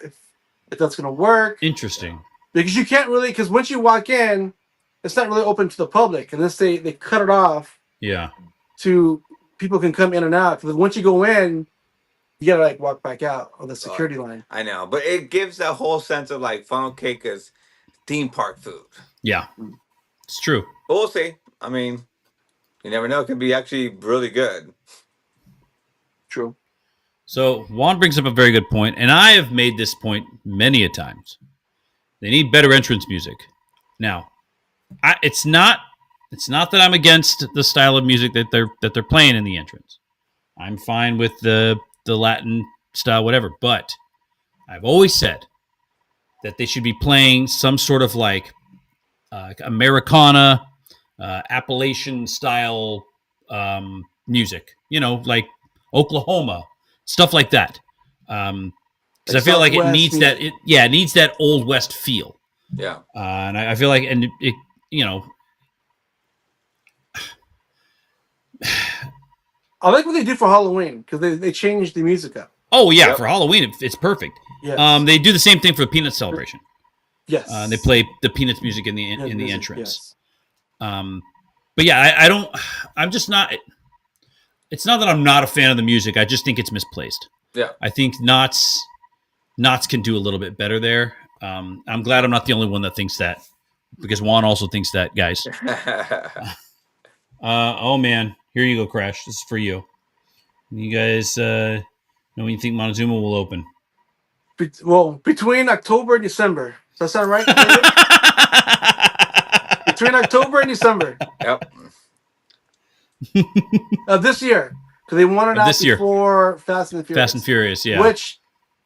that's going to work, Interesting. because you can't really, because once you walk in, it's not really open to the public unless they cut it off Yeah. to people can come in and out. Because once you go in, you gotta like walk back out of the security line. I know, but it gives a whole sense of like funnel cake as theme park food. Yeah, it's true. But we'll see. I mean, you never know. It could be actually really good. True. So Juan brings up a very good point, and I have made this point many a times. They need better entrance music. Now, it's not that I'm against the style of music that they're playing in the entrance. I'm fine with the Latin style, whatever. But I've always said that they should be playing some sort of like Americana, Appalachian style music. You know, like Oklahoma, stuff like that. Because I feel like it needs that. It needs that old West feel. Yeah. And I feel like, and it, you know, I like what they do for Halloween because they changed the music up. oh yeah, Yep. for Halloween it's perfect. Yes. They do the same thing for the Peanuts celebration. Yes. They play the Peanuts music in the Music, entrance. yes. But yeah, I don't. I'm just not. It's not that I'm not a fan of the music. I just think it's misplaced. Yeah. I think Knott's can do a little bit better there. I'm glad I'm not the only one that thinks that, because Juan also thinks that, guys. Oh man, here you go, Crash. This is for you. You guys know when you think Montezuma will open? Between October and December. Does that sound right? Between October and December Yep. of this year, because they wanted out this year. before Fast and Furious. Fast and Furious, yeah. Which,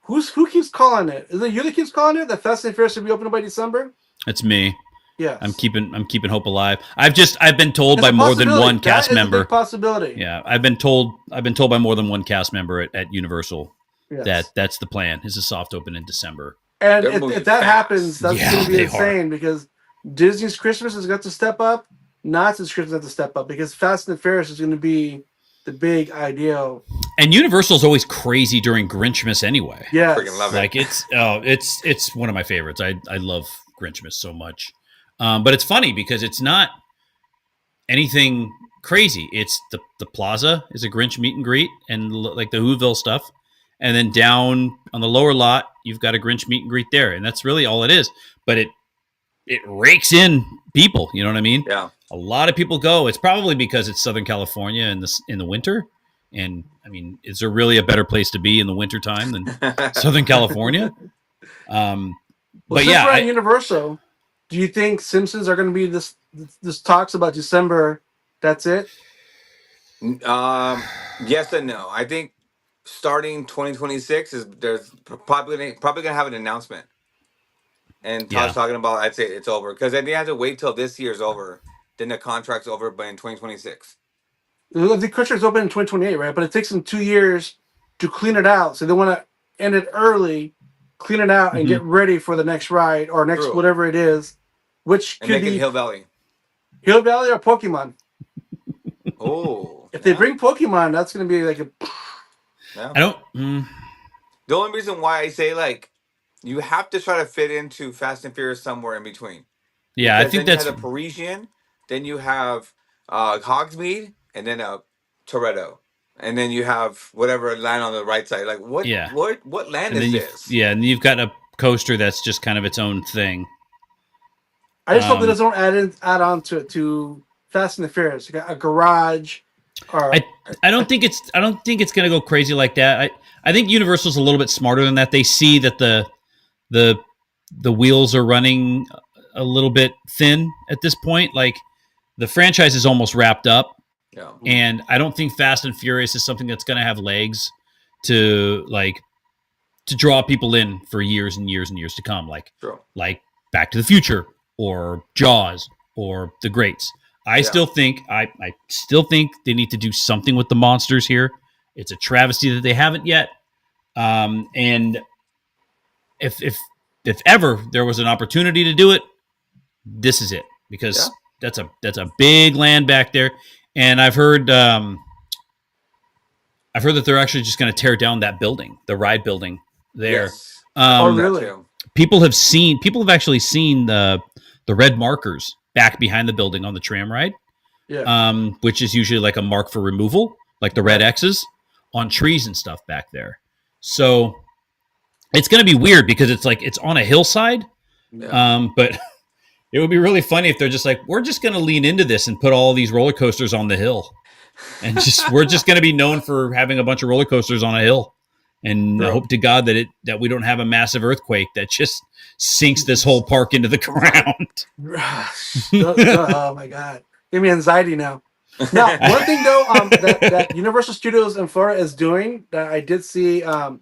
who keeps calling it? Is it you that keeps calling it that Fast and Furious should be open by December? It's me. Yes. I'm keeping hope alive. I've been told It's by a more than possibility. one cast That is a member. big possibility. Yeah, I've been told by more than one cast member at Universal Yes. that's the plan. Is a soft open in December. And They're moving if that fast. happens, that's Yeah, going to be they insane because Disney's Christmas has got to step up. Knott's Christmas has to step up because Fast and Furious is going to be the big ideal. And Universal's always crazy during Grinchmas anyway. Yes. Freaking love it. Like it's one of my favorites. I love Grinchmas so much. But it's funny because it's not anything crazy. It's the plaza is a Grinch meet and greet and like the Whoville stuff. And then down on the lower lot, you've got a Grinch meet and greet there. And that's really all it is. But it rakes in people. You know what I mean? Yeah. A lot of people go. It's probably because it's Southern California in the winter. And I mean, is there really a better place to be in the wintertime than Southern California? Well, But since yeah, we're at Universal, do you think Simpsons are going to be this talks about December? That's it. Yes and no. I think starting 2026 there's probably gonna have an announcement. And Todd's Yeah. talking about, I'd say it's over because then they have to wait till this year's over, then the contract's over, but in 2026. The contract's open in 2028, right? But it takes them 2 years to clean it out. So they want to end it early, clean it out, and Mhm. get ready for the next ride or next True. whatever it is, which And could make it be Hill Valley. Hill Valley or Pokemon. Oh. If they bring Pokemon, that's going to be like a. Yeah. I don't. The only reason why I say like you have to try to fit into Fast and Furious somewhere in between. Yeah, I Because think then that's you have the Parisian, then you have Hogsmeade, and then Toretto, and then you have whatever land on the right side. Like what? Yeah. What land and is then this? and you've got a coaster that's just kind of its own thing. I just hope it Um, doesn't add on to it to Fast and the Furious. You got a garage, or I don't think it's going to go crazy like that. I think Universal's a little bit smarter than that. They see that the wheels are running a little bit thin at this point. Like the franchise is almost wrapped up, Yeah. and I don't think Fast and Furious is something that's going to have legs to draw people in for years and years and years to come. True. Like Back to the Future or Jaws or The Greats. I Yeah. still think they need to do something with the monsters here. It's a travesty that they haven't yet. And if ever there was an opportunity to do it, this is it, because that's a big land back there. And I've heard that they're actually just going to tear down that building, the ride building there. Yes. Oh, Um, really? That too. people have actually seen the red markers back behind the building on the tram ride, yeah. which is usually like a mark for removal, like the red X's on trees and stuff back there. So it's going to be weird because it's like it's on a hillside. Yeah. But it would be really funny if they're just like, we're just going to lean into this and put all these roller coasters on the hill, and we're just going to be known for having a bunch of roller coasters on a hill. And I hope to God that we don't have a massive earthquake that just sinks this whole park into the ground. Oh my god, give me anxiety now. Now, one thing though, that Universal Studios in Florida is doing that I did see a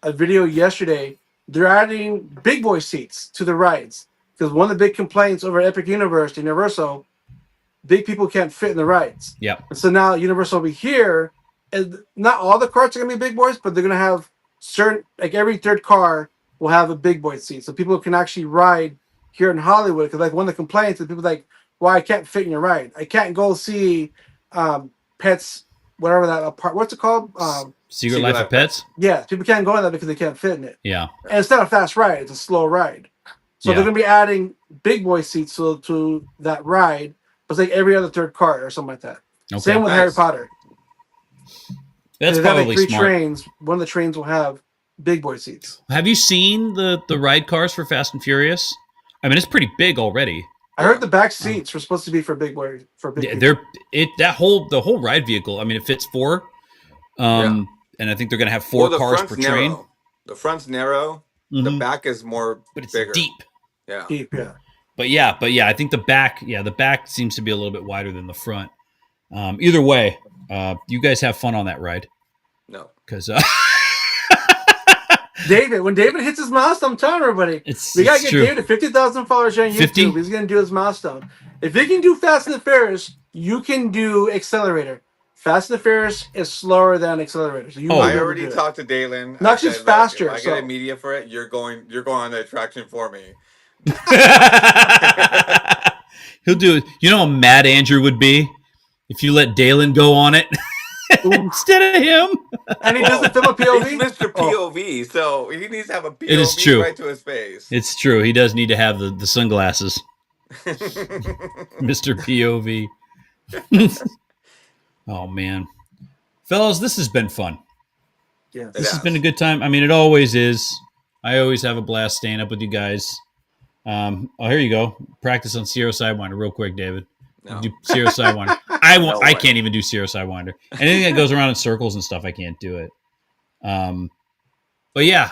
video yesterday. They're adding big boy seats to the rides because one of the big complaints over Epic Universal, big people can't fit in the rides. Yep. And so now Universal will be here, and not all the carts are gonna be big boys, but they're gonna have certain, like every third car will have a big boy seat, so people can actually ride here in Hollywood. Because like one of the complaints is people like, "Why I can't fit in your ride? I can't go see Pets, whatever that part. What's it called? Secret Life of Pets? Yeah, people can't go in that because they can't fit in it. Yeah. And it's not a fast ride; it's a slow ride. So Yeah. they're gonna be adding big boy seats to that ride. It's like every other third car or something like that. Okay. Same with Nice. Harry Potter. That's They've got, probably like 3 smart. trains. One of the trains will have big boy seats. Have you seen the ride cars for Fast and Furious? I mean, it's pretty big already. I heard the back seats were supposed to be for big boy Yeah, people. the whole ride vehicle. I mean, it fits 4. And I think they're going to have 4 Well, the cars front's per train. narrow. The front's narrow. The Mhm. back is more But it's bigger. deep. Yeah. Deep, yeah. But yeah, I think the back seems to be a little bit wider than the front. Either way, you guys have fun on that ride No. because David, when David hits his milestone, I'm telling everybody, it's we gotta it's get true. David to 50,000 followers here on YouTube. 50? He's gonna do his milestone. If he can do Fast and the Furious, you can do Accelerator. Fast and the Furious is slower than Accelerator. So you Oh. will I be able to already do it. talked to Dalen. No, I actually, said, it's "Look, faster, If I get so- a media for it, you're going on the attraction for me." He'll do it. You know how mad Andrew would be if you let Dalen go on it instead of him. And he doesn't film a POV. He's Mr. Oh. POV, so he needs to have a POV It is true. right to his face. It's true. He does need to have the sunglasses, Mr. POV. Oh man, fellas, this has been fun. Yes. This has has. been a good time. I mean, it always is. I always have a blast staying up with you guys. Here you go. Practice on Sierra Sidewinder real quick, David. No. Do Sierra Sidewinder. I won't. No I way. can't even do Sierra Sidewinder. Anything that goes around in circles and stuff, I can't do it. But yeah.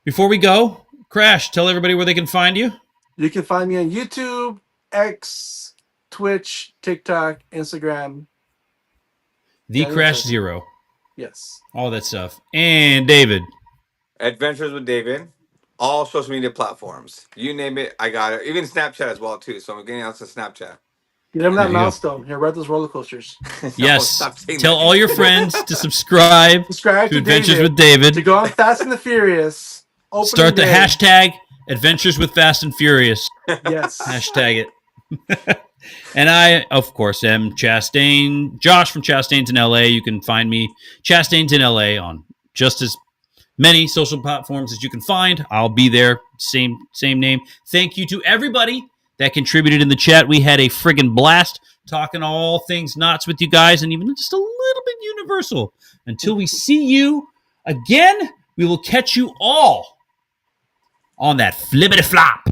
Before we go, Crash, tell everybody where they can find you. You can find me on YouTube, X, Twitch, TikTok, Instagram. The Yeah, Crash that's it. Zero, Yes. all that stuff. And David. Adventures with David, all social media platforms. You name it, I got it. Even Snapchat as well too. So I'm getting out to Snapchat. Get him There that you go. milestone. Here, ride those roller coasters. No, Yes. stop saying Tell that. all your friends to subscribe Subscribe to to Adventures David with David. to go on Fast and the Furious. Opening Start the day. hashtag Adventures with Fast and Furious. Yes. Hashtag it. And I, of course, am Chastain, Josh from Chastain's in LA. You can find me, Chastain's in LA, on just as many social platforms as you can find. I'll be there. Same name. Thank you to everybody that contributed in the chat. We had a friggin' blast talking all things knots with you guys, and even just a little bit Universal. Until we see you again, we will catch you all on that flippity flop.